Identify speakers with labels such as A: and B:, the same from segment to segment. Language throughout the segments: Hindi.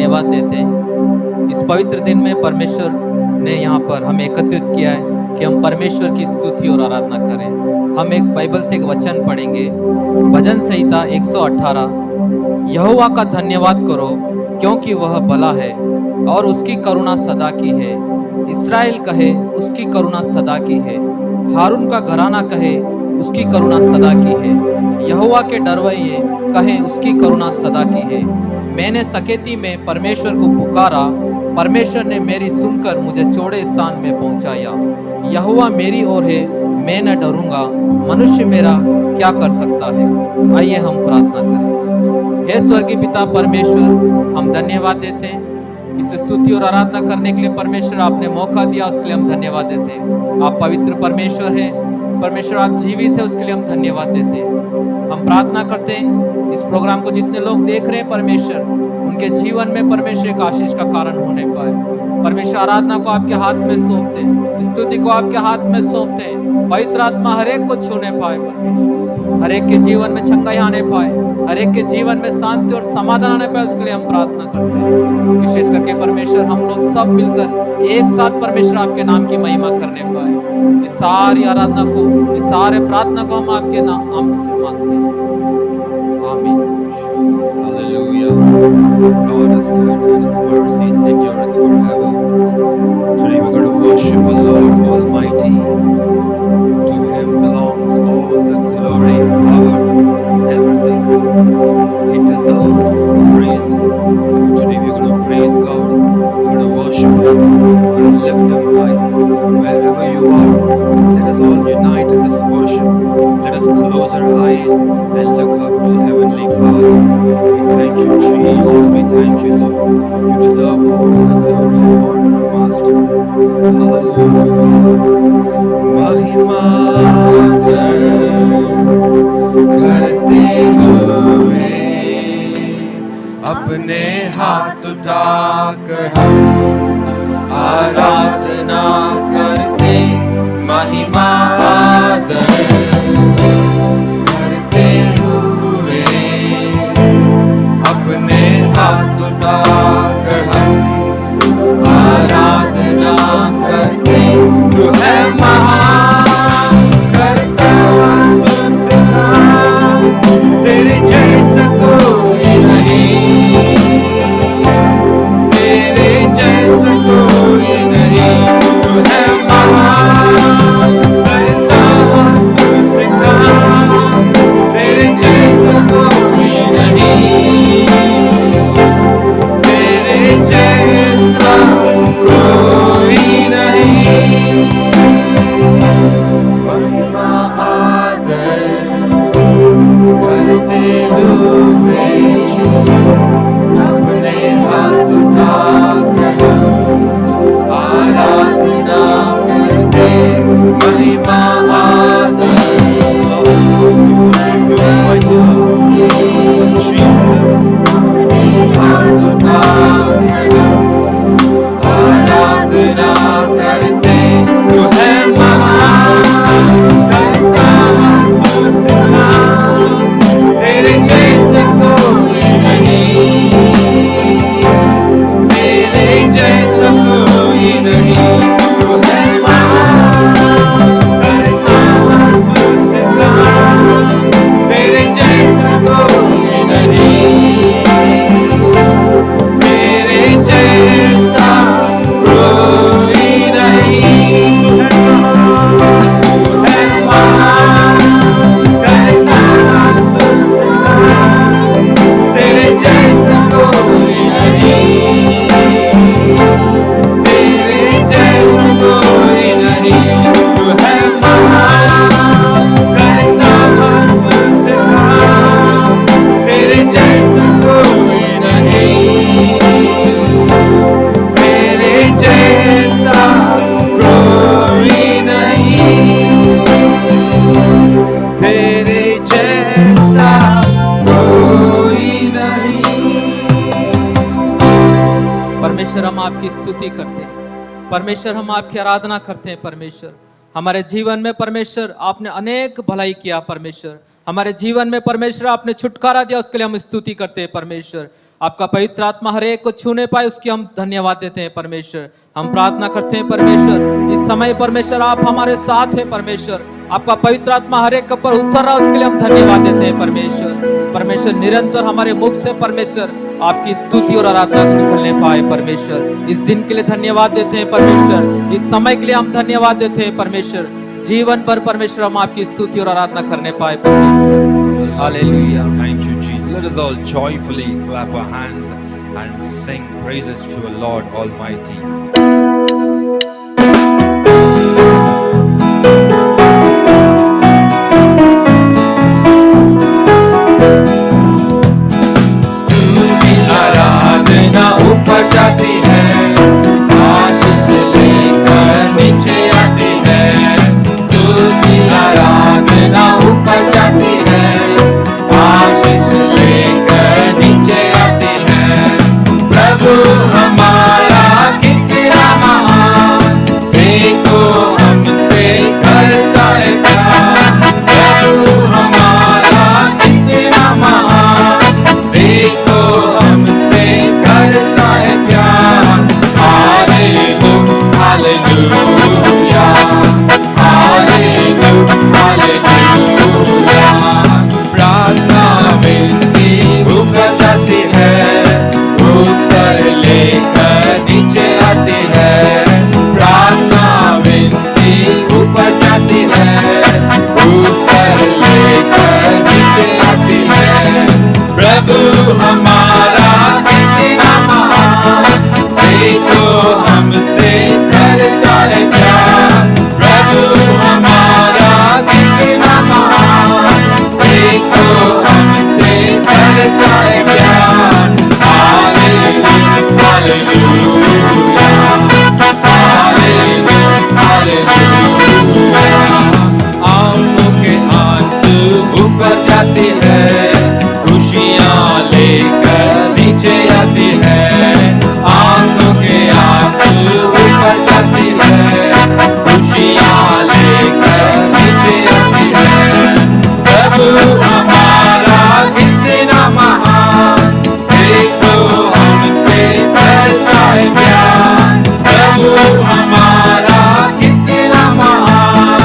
A: धन्यवाद देते हैं। इस पवित्र दिन में परमेश्वर ने यहाँ पर हमें एकत्रित किया है कि हम परमेश्वर की स्तुति और आराधना करें। हम एक बाइबल से एक वचन पढ़ेंगे, भजन संहिता 118। यहोवा का धन्यवाद करो क्योंकि वह भला है और उसकी करुणा सदा की है। इस्राएल कहे उसकी करुणा सदा की है। हारून का घराना कहे उसकी करुणा सदा की है। यहोवा के डरवैये कहें उसकी करुणा सदा की है। मैंने सकेती में परमेश्वर को पुकारा, परमेश्वर ने मेरी सुनकर मुझे चौड़े स्थान में पहुंचाया। यहोवा मेरी ओर है, मैं न डरूंगा, मनुष्य मेरा क्या कर सकता है। आइए हम प्रार्थना करें। हे स्वर्गीय पिता परमेश्वर, हम धन्यवाद देते हैं इस स्तुति और आराधना करने के लिए। परमेश्वर आपने मौका दिया, उसके लिए हम धन्यवाद देते हैं। आप पवित्र परमेश्वर हैं, परमेश्वर आप जीवित है, उसके लिए हम धन्यवाद देते हैं। हम प्रार्थना करते हैं इस प्रोग्राम को जितने लोग देख रहे हैं परमेश्वर, उनके जीवन में परमेश्वर एक आशीष का कारण होने पाए। परमेश्वर आराधना को आपके हाथ में सौंपते हैं, स्तुति को आपके हाथ में सौंपते हैं। पवित्र आत्मा हर एक को छूने पाए परमेश्वर, हर एक के जीवन में चंगाई आने पाए, हर एक के जीवन में शांति और समाधान आने पाए, उसके लिए हम प्रार्थना करते हैं। विशेष करके परमेश्वर हम लोग सब मिलकर एक साथ परमेश्वर आपके नाम की महिमा करने पाए। इस सारी आराधना को, इस सारे प्रार्थना को हम आपके नाम से मांगते हैं। आमीन।
B: Hallelujah. God is good and His mercies endureth forever. Today we're going to worship our Lord Almighty. To Him belongs all the glory, power, and everything. He deserves praises. Today we're going to praise God. We're going to worship Him. We're going to lift Him high. Wherever you are, let us all unite in this worship. Let us close our eyes and look up to the Heavenly Father. We thank you, Jesus. We thank you, Lord. You deserve all the glory, honor, Master. Hallelujah. महिमा करते हुए अपने हाथ उठाकर हम आराधना करते, महिमा करते हुए अपने हाथ उठाकर हम आराधना करते। तू है महान करता तेरे जैसा कोई नहीं, तेरे जैसा कोई नहीं। तू है महान करता तेरे जैसा कोई नहीं, तेरे जैसा कोई नहीं। महिमा आदर करते हुए अपने हाथ उठाकर आराधना करते, महिमा आदर हाथ उठाकर आराधना करते। तू है महान करता तेरे जैसा कोई नहीं, तेरे जैसा कोई नहीं। तू है महान करता तेरे जैसा कोई नहीं, तेरे जैसा कोई नहीं। तू है महान करता तेरे जैसा कोई नहीं, तेरे जैसा कोई नहीं। तू है महान करता तेरे जैसा कोई नहीं, तेरे जैसा कोई नहीं, तेरे जैसा कोई नहीं।
A: परमेश्वर हम आपकी स्तुति करते हैं, परमेश्वर हम आपकी आराधना करते हैं। परमेश्वर हमारे जीवन में परमेश्वर आपने अनेक भलाई किया। परमेश्वर हमारे जीवन में परमेश्वर आपने छुटकारा दिया, उसके लिए हम स्तुति करते हैं। परमेश्वर आपका पवित्र आत्मा हर एक को छूने पाए, उसकी हम धन्यवाद देते हैं परमेश्वर। हम प्रार्थना करते हैं परमेश्वर, इस समय परमेश्वर आप हमारे साथ हैं परमेश्वर। आपका पवित्र आत्मा हर एक पर उतर रहा, उसके लिए हम धन्यवाद देते हैं परमेश्वर। परमेश्वर निरंतर हमारे मुख से परमेश्वर आपकी स्तुति और आराधना निकलने पाए परमेश्वर। इस दिन के लिए धन्यवाद देते हैं परमेश्वर, इस समय के लिए हम धन्यवाद देते हैं परमेश्वर। जीवन भर परमेश्वर हम आपकी स्तुति और आराधना करने पाए परमेश्वर। Hallelujah.
B: Thank you, Jesus. Let us all joyfully clap our hands and sing praises to our Lord Almighty.
C: आराधना ऊपर जाती है, आशीष लेकर नीचे आती है। स्तुति आराधना ऊपर जाती है, आशीष लेकर नीचे आती है। प्रभु हमारा कितना महान, देखो हमसे करता है प्यार। प्रभु हमारा कितना महान, देखो हमसे करता है प्यार। Hallelujah, hallelujah, hallelujah. प्रार्थना विनती ऊपर जाती है, उत्तर लेकर नीचे आती है। प्रार्थना विनती ऊपर जाती है, उत्तर लेकर नीचे आती है। प्रभु हमारा कितना महान, देखो हमसे करता है प्यार। प्रभु हमारा कितना महान, देखो हमसे करता है प्यार। Hallelujah, hallelujah, hallelujah. आंखों के आंसू ऊपर जाती है, खुशियाँ लेकर नीचे आती है। आंखों के आंसू ऊपर जाती है, खुशियाँ लेकर नीचे आती है। प्रभु हमारा कितना महान, देखो हमसे करता है प्यार। प्रभु हमारा कितना महान,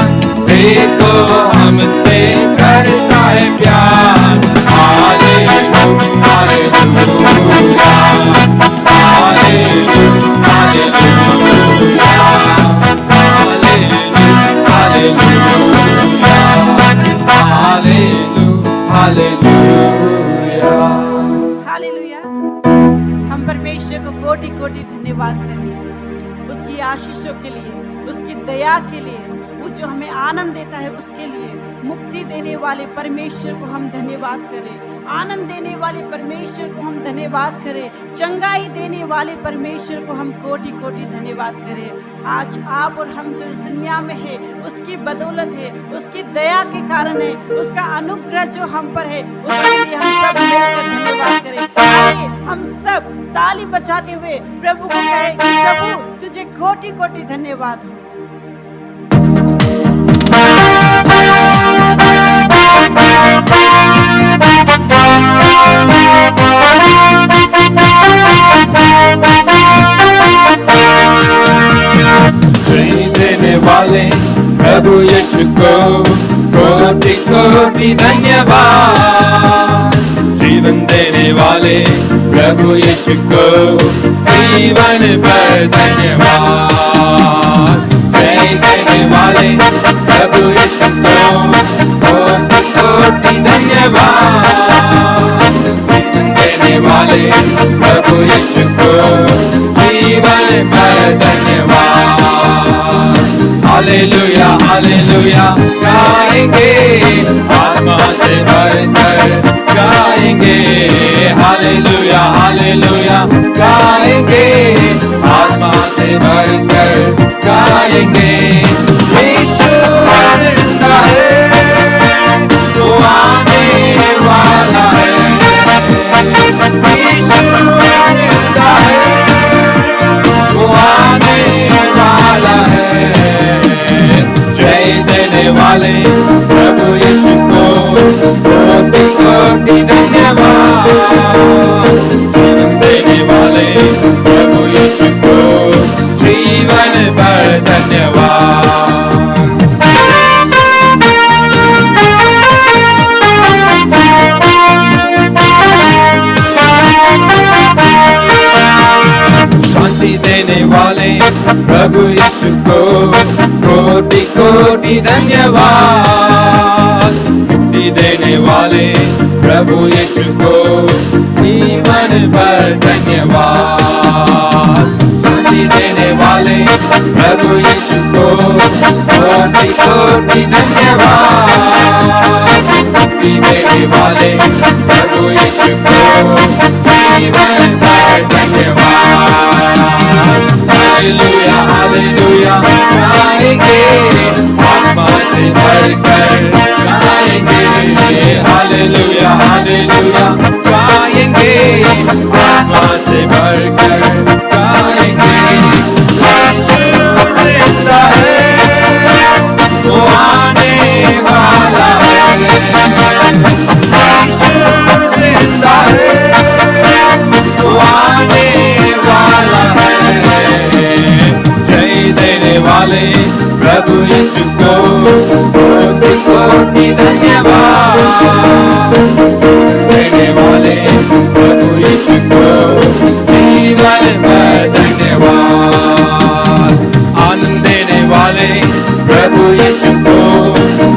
C: देखो हमसे करता है प्यार। Hallelujah, hallelujah, hallelujah, hallelujah.
D: Hallelujah. हम परमेश्वर को कोटि कोटि धन्यवाद करें उसकी आशीषों के लिए, उसकी दया के लिए, वो जो हमें आनंद देता है उसके लिए। मुक्ति देने वाले परमेश्वर को हम धन्यवाद करें, आनंद देने वाले परमेश्वर को हम धन्यवाद करें, चंगाई देने वाले परमेश्वर को हम कोटि कोटि धन्यवाद करें। आज आप और हम जो इस दुनिया में है उसकी बदौलत है, उसकी दया के कारण है, उसका अनुग्रह जो हम पर है, उसके लिए हम सब मिलकर धन्यवाद करें। आइए हम सब ताली बजाते हुए प्रभु को कहें कि प्रभु तुझे कोटि कोटि धन्यवाद हो।
C: देने वाले प्रभु यीशु को कोटि कोटि धन्यवाद। जीवन देने वाले प्रभु यीशु को जीवन भर धन्यवाद। जय देने वाले प्रभु यीशु को कोटि कोटि धन्यवाद। जीवन देने वाले प्रभु यीशु को जीवन भर धन्यवाद। हालेलुया, हालेलुया गाएंगे, आत्मा से भरकर गाएंगे। हालेलुया, हालेलुया गाएंगे, आत्मा से भरकर गाएंगे। यीशु जिंदा है, वो आने वाला है। यीशु जिंदा है, वो आने वाला है। जय देने वाले प्रभु शांति देने वाले प्रभु यीशु को कोटि कोटि धन्यवाद। मुक्ति देने वाले प्रभु यीशु को जीवन भर धन्यवाद। शांति देने वाले प्रभु यीशु को कोटि कोटि धन्यवाद। मुक्ति देने वाले प्रभु यीशु को जीवन भर धन्यवाद। हालेलुया हालेलुया गाएंगे आत्मा से भरकर गाएंगे। हालेलुया हालेलुया गाएंगे आत्मा से भरकर गाएंगे। यीशु जिंदा है वो आने वाला है। यीशु जिंदा है वो आने वाला है। जय देने वाले प्रभु यीशु को कोटि कोटि धन्यवाद। देने वाले प्रभु यीशु को जीवन भर धन्यवाद। आनंद देने वाले प्रभु यीशु को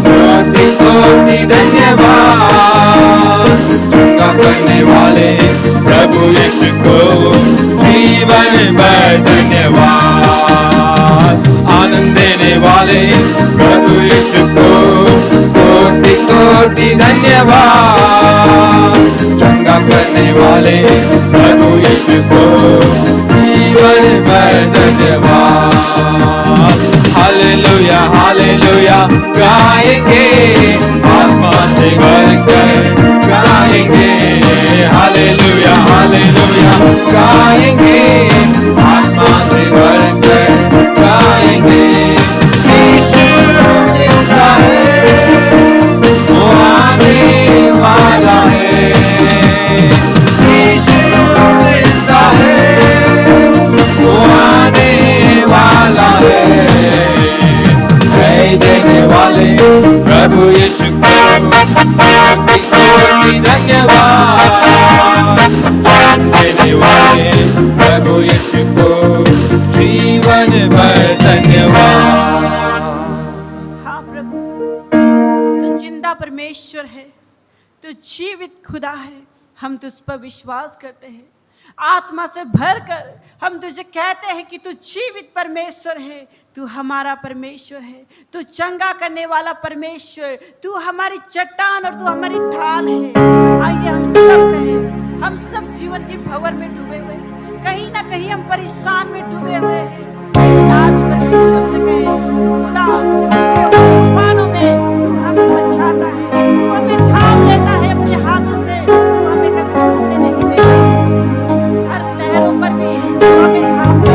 C: कोटि कोटि धन्यवाद। चंगा करने वाले प्रभु यीशु को जीवन भर धन्यवाद। आनंद देने वाले प्रभु यीशु को कोटि कोटि धन्यवाद। चंगा करने वाले प्रभु यीशु को जीवन भर धन्यवाद। हालेलुया हालेलुया गाएंगे आत्मा से भरकर गाएंगे। हालेलुया हालेलुया गाएंगे आत्मा से भरकर गाएंगे। यीशु जिंदा है वो आने वाला है। यीशु जिंदा है वो आने वाला है। जय देने वाले प्रभु यीशु को कोटि कोटि धन्यवाद। देने वाले प्रभु यीशु को जीवन भर धन्यवाद।
D: हाँ प्रभु, तू जिंदा परमेश्वर है, तू जीवित खुदा है। हम तुझ पर विश्वास करते हैं। आत्मा से भरकर हम तुझे कहते हैं कि तू जीवित परमेश्वर है, तू हमारा परमेश्वर है, तू चंगा करने वाला परमेश्वर, तू हमारी चट्टान और तू हमारी ढाल है। आइए हम सब कहें, हम सब जीवन के भंवर में डूबे हुए हैं, कहीं ना कहीं हम परेशान में डूबे हुए हैं। आज परमेश्वर से कहें, खुदा के तूफानों में तू हमें बचाता है, तू हमें थाम लेता है अपने हाथों से, तू हमें कभी डूबने नहीं देता। हर लहरों पर भी तू हमें थाम लेता है।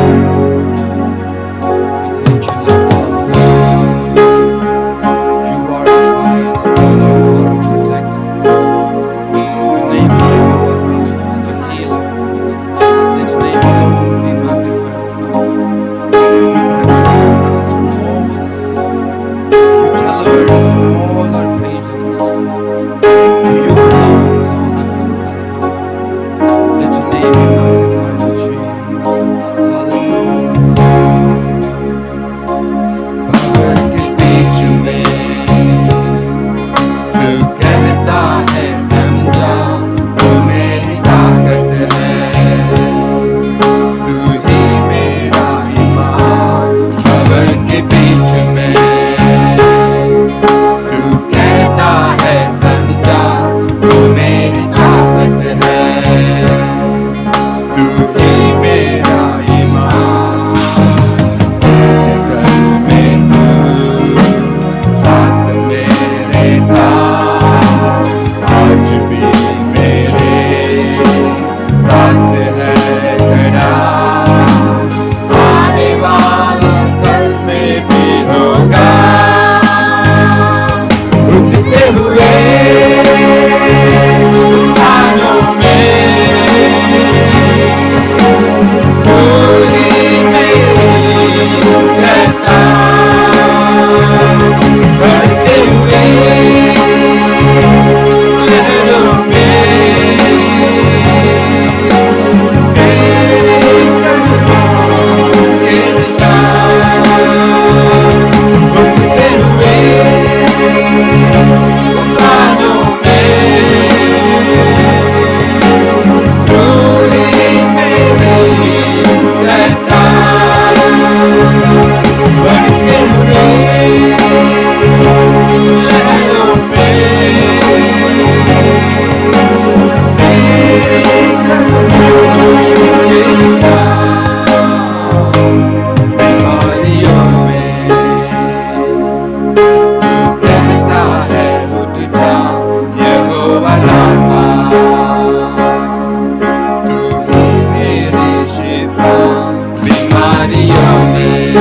C: बीमारियों में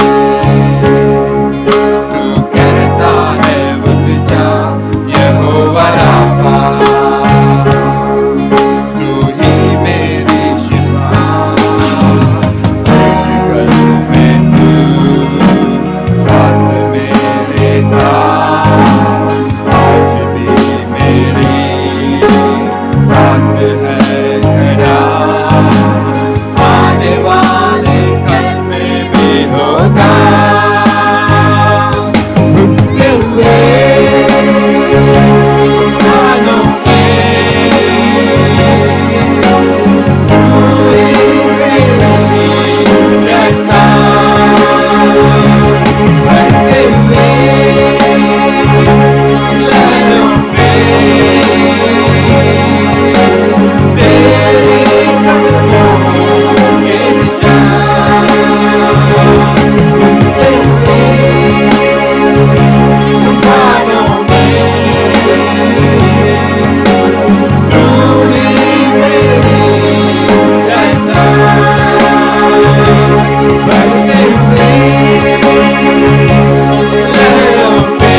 C: तू कहता है उठ जा यहोवा राफा तू ही मेरी शिफा कल में तू साथ मेरे था आज भी मेरी साथ है खड़ा आने वाले कल में भी होगा उठते हुए तूफानों के पूरी मेरी चट्टान बढ़ते हुए लहरों पे तेरे कदमों के निशान सुनते हुए तूफानों में पूरी मेरी चट्टान बढ़ते हुए लहरों पे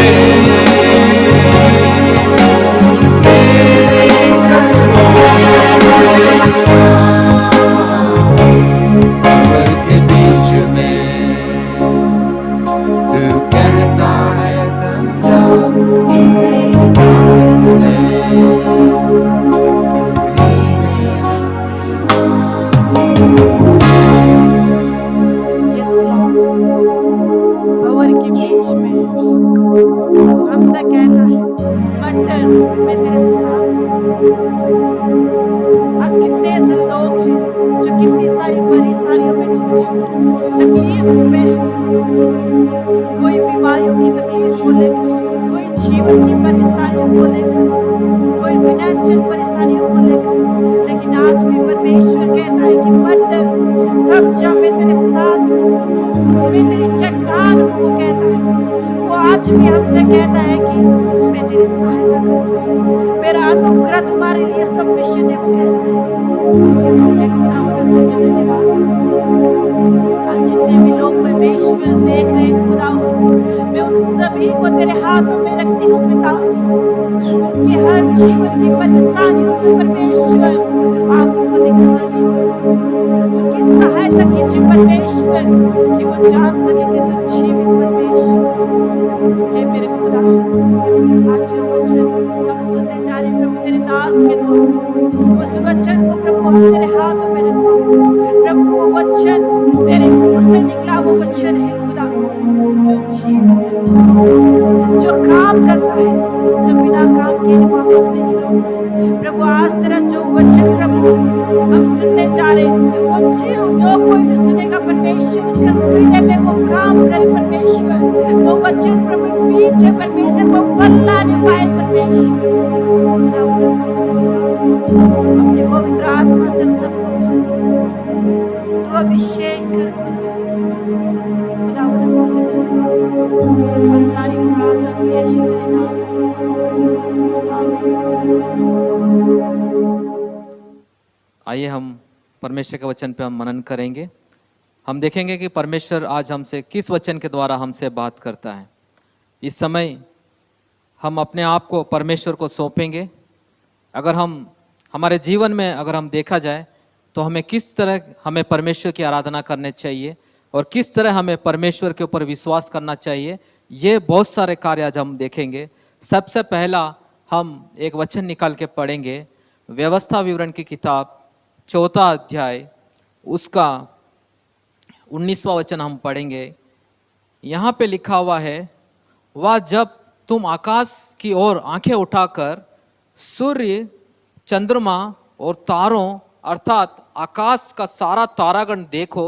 C: तेरे कदमों के निशान के बीच में तू कहता है थम जा
D: यस लॉर्ड, भंवर के बीच में वो हमसे कहता है मत डर, मैं तेरे साथ हूँ। आज कितने ऐसे लोग हैं जो कितनी सारी परेशानियों में डूबे हैं, तकलीफ में हैं। कोई बीमारियों की तकलीफ को लेकर, कोई जीवन की परेशानियों को लेकर, कोई फाइनेंशियल परेशानियों को लेकर, लेकिन आज भी परमेश्वर कहता है कि मत डर, थम जा, मैं तेरे साथ हूँ, मैं तेरी चट्टान हूँ। वो कहता है, वो आज भी हमसे कहता है कि मैं तेरी सहायता करूंगा, मेरा अनुग्रह तुम्हारे लिए सफिशिएंट है। वो कहता है, मैं खुदावंद तुझे धन्यवाद करता हूँ। आज जितने भी लोग परमेश्वर देख रहे हैं खुदावंद, मैं उन सभी को तेरे हाथों में रखती हूँ पिता। उनकी हर जीवन की परेशानियों से परमेश्वर आप उनको निकालिए, उनकी सहायता कीजिए परमेश्वर, कि वो जान सके कि तू जीवित परमेश्वर है। मेरे खुदा, आज जो वचन हम सुनने जा रहे हैं प्रभु तेरे दास के द्वारा, उस वचन को प्रभु हम तेरे हाथों में रखते हैं। प्रभु वो वचन तेरे मुंह से निकला, वो वचन है खुदा जो जीवित है, जो काम करता है, जो बिना काम किए वापस नहीं लौटता है। प्रभु आज तेरा जो वचन प्रभु हम सुनने जा रहे हैं, वो जो कोई भी सुनेगा परमेश्वर, उसका हृदय में वो काम करे परमेश्वर, वो वचन प्रभु बीज है परमेश्वर, वो फल लाने पाए परमेश्वर। खुदावंद हम तुझे धन्यवाद करते हैं। अपने पवित्र आत्मा से हम सबको भर, तू अभिषेक कर खुदा। खुदावंद हम तुझे धन्यवाद करते हैं और सारी प्रार्थना को यीशु तेरे नाम से, आमीन।
A: आइए हम परमेश्वर के वचन पे हम मनन करेंगे। हम देखेंगे कि परमेश्वर आज हमसे किस वचन के द्वारा हमसे बात करता है। इस समय हम अपने आप को परमेश्वर को सौंपेंगे। अगर हम हमारे जीवन में अगर हम देखा जाए तो हमें किस तरह हमें परमेश्वर की आराधना करनी चाहिए और किस तरह हमें परमेश्वर के ऊपर विश्वास करना चाहिए, ये बहुत सारे कार्य आज हम देखेंगे। सबसे पहला हम एक वचन निकाल के पढ़ेंगे, व्यवस्था विवरण की किताब 4 अध्याय उसका 19वां वचन हम पढ़ेंगे। यहाँ पे लिखा हुआ है, वह जब तुम आकाश की ओर आंखें उठाकर सूर्य, चंद्रमा और तारों अर्थात आकाश का सारा तारागण देखो,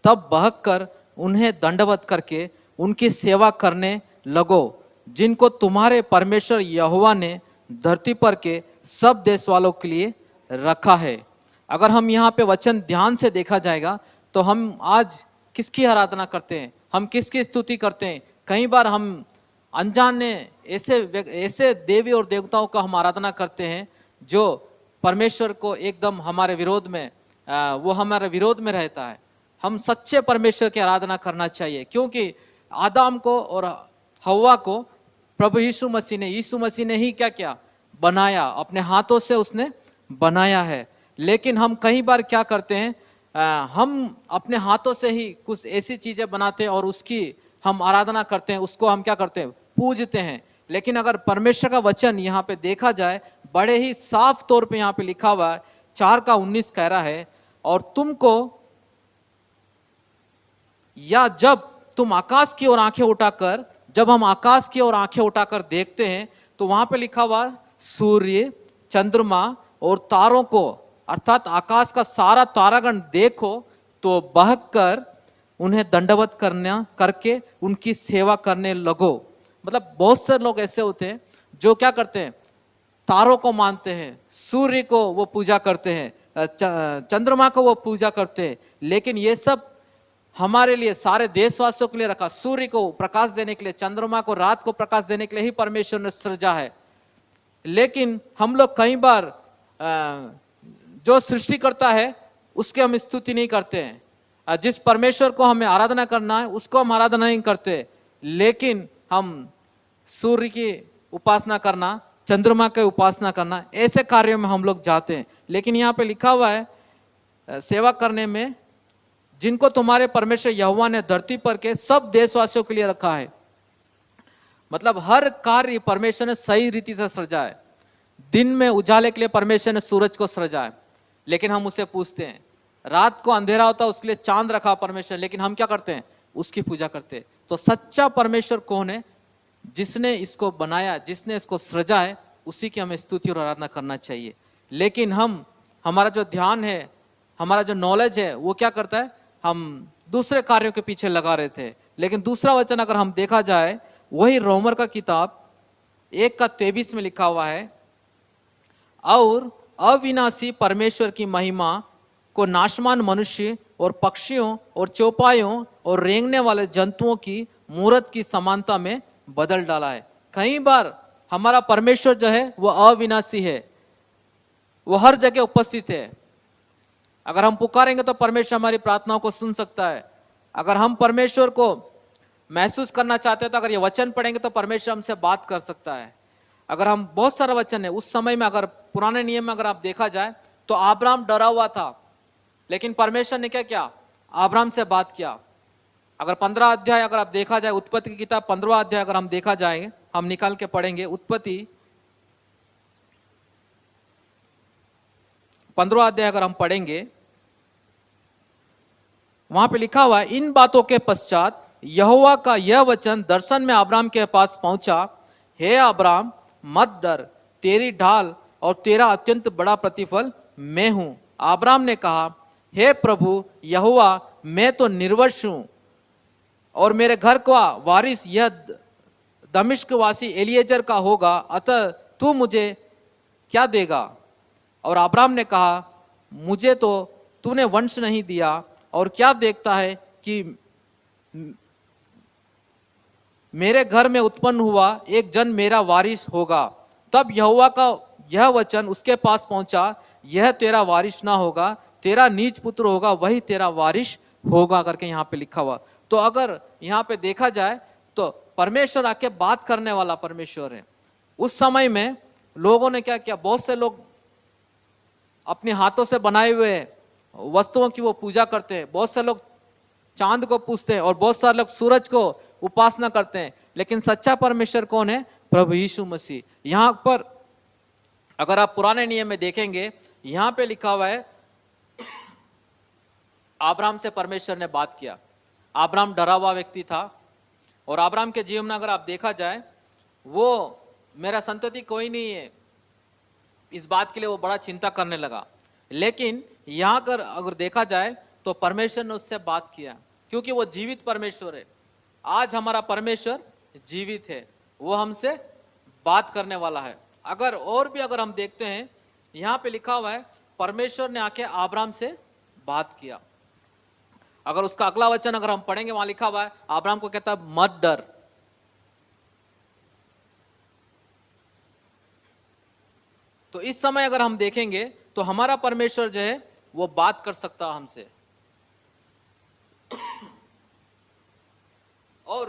A: तब बहकर उन्हें दंडवत करके उनकी सेवा करने लगो, जिनको तुम्हारे परमेश्वर यहोवा ने धरती पर के सब देश वालों के लिए रखा है। अगर हम यहाँ पे वचन ध्यान से देखा जाएगा तो हम आज किसकी आराधना करते हैं, हम किसकी स्तुति करते हैं। कई बार हम अनजाने ऐसे देवी और देवताओं का हम आराधना करते हैं जो परमेश्वर को एकदम हमारे विरोध में वो हमारे विरोध में रहता है। हम सच्चे परमेश्वर की आराधना करना चाहिए, क्योंकि आदम को और हव्वा को प्रभु यीशु मसीह ने ही क्या क्या बनाया, अपने हाथों से उसने बनाया है। लेकिन हम कई बार क्या करते हैं, हम अपने हाथों से ही कुछ ऐसी चीजें बनाते हैं और उसकी हम आराधना करते हैं, उसको हम क्या करते हैं, पूजते हैं। लेकिन अगर परमेश्वर का वचन यहाँ पे देखा जाए, बड़े ही साफ तौर पे यहाँ पे लिखा हुआ है, 4:19 कह रहा है, और तुमको, या जब तुम आकाश की ओर आंखें उठाकर, जब हम आकाश की ओर आंखें उठाकर देखते हैं तो वहां पे लिखा हुआ सूर्य, चंद्रमा और तारों को, अर्थात आकाश का सारा तारागण देखो तो बहकर उन्हें दंडवत करके उनकी सेवा करने लगो। मतलब बहुत से लोग ऐसे होते हैं जो क्या करते हैं, तारों को मानते हैं, सूर्य को वो पूजा करते हैं, चंद्रमा को वो पूजा करते हैं। लेकिन ये सब हमारे लिए, सारे देशवासियों के लिए रखा। सूर्य को प्रकाश देने के लिए, चंद्रमा को रात को प्रकाश देने के लिए ही परमेश्वर ने सृजा है। लेकिन हम लोग कई बार जो सृष्टि करता है उसकी हम स्तुति नहीं करते हैं, जिस परमेश्वर को हमें आराधना करना है उसको हम आराधना नहीं करते, लेकिन हम सूर्य की उपासना करना, चंद्रमा की उपासना करना, ऐसे कार्यों में हम लोग जाते हैं। लेकिन यहाँ पे लिखा हुआ है, सेवा करने में जिनको तुम्हारे परमेश्वर यहोवा ने धरती पर के सब देशवासियों के लिए रखा है। मतलब हर कार्य परमेश्वर ने सही रीति से सृजा है। दिन में उजाले के लिए परमेश्वर ने सूरज को सृजा है, लेकिन हम उसे पूजते हैं। रात को अंधेरा होता है उसके लिए चांद रखा परमेश्वर, लेकिन हम क्या करते हैं, उसकी पूजा करते हैं। तो सच्चा परमेश्वर कौन है? जिसने इसको बनाया, जिसने इसको सृजा है, उसी की हमें स्तुति और आराधना करना चाहिए। लेकिन हमारा जो ध्यान है, हमारा जो नॉलेज है, वो क्या करता है, हम दूसरे कार्यों के पीछे लगा रहे थे। लेकिन दूसरा वचन अगर हम देखा जाए, वही रोमर का किताब 1:23 में लिखा हुआ है, और अविनाशी परमेश्वर की महिमा को नाशमान मनुष्य और पक्षियों और चौपायों और रेंगने वाले जंतुओं की मूरत की समानता में बदल डाला है। कई बार हमारा परमेश्वर जो है वो अविनाशी है, वो हर जगह उपस्थित है। अगर हम पुकारेंगे तो परमेश्वर हमारी प्रार्थनाओं को सुन सकता है। अगर हम परमेश्वर को महसूस करना चाहते हैं तो अगर ये वचन पढ़ेंगे तो परमेश्वर हमसे बात कर सकता है। अगर हम, बहुत सारा वचन है उस समय में, अगर पुराने नियम में अगर आप देखा जाए तो अब्राहम डरा हुआ था, लेकिन परमेश्वर ने क्या किया, अब्राहम से बात किया। अगर 15 अध्याय अगर आप देखा जाए, उत्पत्ति की किताब 15 अध्याय अगर हम देखा जाए, हम निकाल के पढ़ेंगे, उत्पत्ति 15 अध्याय अगर हम पढ़ेंगे, वहां पे लिखा हुआ है, इन बातों के पश्चात यहोवा का यह वचन दर्शन में अब्राम के पास पहुंचा, हे अब्राम मत डर, तेरी ढाल और तेरा अत्यंत बड़ा प्रतिफल मैं हूं। अब्राम ने कहा, हे प्रभु यहोवा, मैं तो निर्वंश हूं और मेरे घर का वारिस यह दमिश्क वासी एलिएजर का होगा, अतः तू मुझे क्या देगा? और अब्राम ने कहा, मुझे तो तूने वंश नहीं दिया, और क्या देखता है कि मेरे घर में उत्पन्न हुआ एक जन मेरा वारिस होगा। तब यहोवा का यह वचन उसके पास पहुंचा, यह तेरा वारिस ना होगा, तेरा नीच पुत्र होगा, वही तेरा वारिस होगा, करके यहाँ पे लिखा हुआ। तो अगर यहाँ पे देखा जाए तो परमेश्वर आके बात करने वाला परमेश्वर है। उस समय में लोगों ने क्या किया, बहुत से लोग अपने हाथों से बनाए हुए वस्तुओं की वो पूजा करते हैं। बहुत से लोग चांद को पूजते हैं और बहुत सारे लोग सूरज को उपासना करते हैं। लेकिन सच्चा परमेश्वर कौन है? प्रभु यीशु मसीह। यहां पर अगर आप पुराने नियम में देखेंगे, यहां पे लिखा हुआ है, अब्राहम से परमेश्वर ने बात किया। अब्राहम डरा हुआ व्यक्ति था और अब्राहम के जीवन में अगर आप देखा जाए, वो मेरा संतति कोई नहीं है, इस बात के लिए वो बड़ा चिंता करने लगा। लेकिन यहां कर अगर देखा जाए तो परमेश्वर ने उससे बात किया, क्योंकि वो जीवित परमेश्वर है। आज हमारा परमेश्वर जीवित है, वो हमसे बात करने वाला है। अगर और भी अगर हम देखते हैं, यहां पे लिखा हुआ है, परमेश्वर ने आके अब्राहम से बात किया। अगर उसका अगला वचन अगर हम पढ़ेंगे, वहां लिखा हुआ है, अब्राहम को कहता है मत डर। तो इस समय अगर हम देखेंगे तो हमारा परमेश्वर जो है वो बात कर सकता है हमसे।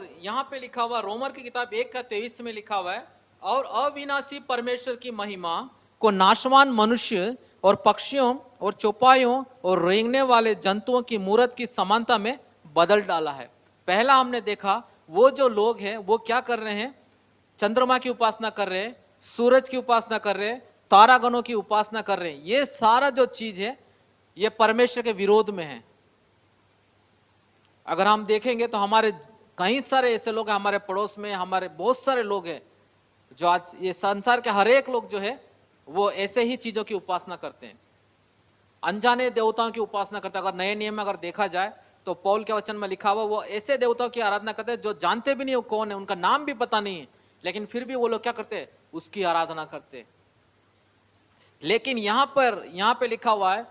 A: और यहाँ पे लिखा हुआ रोमर की किताब 1:23 में लिखा हुआ है, और अविनाशी परमेश्वर की महिमा को नाशवान मनुष्य और पक्षियों और चौपाइयों और रेंगने वाले जंतुओं की मूरत की समानता में बदल डाला है। पहला हमने देखा वो जो लोग हैं वो क्या कर रहे हैं, चंद्रमा की उपासना कर रहे हैं, सूरज की उपासना कर रहे हैं, तारागणों की उपासना कर रहे हैं। ये सारा जो चीज है ये परमेश्वर के विरोध में है। अगर हम देखेंगे तो हमारे कई सारे ऐसे लोग हैं, हमारे पड़ोस में हमारे बहुत सारे लोग हैं जो आज ये संसार के हर एक लोग जो है वो ऐसे ही चीजों की उपासना करते हैं, अनजाने देवताओं की उपासना करते हैं। अगर नए नियम में अगर देखा जाए तो पौल के वचन में लिखा हुआ वो ऐसे देवताओं की आराधना करते हैं जो जानते भी नहीं वो कौन है, उनका नाम भी पता नहीं है, लेकिन फिर भी वो लोग क्या करते हैं, उसकी आराधना करते हैं। लेकिन यहाँ पे लिखा हुआ है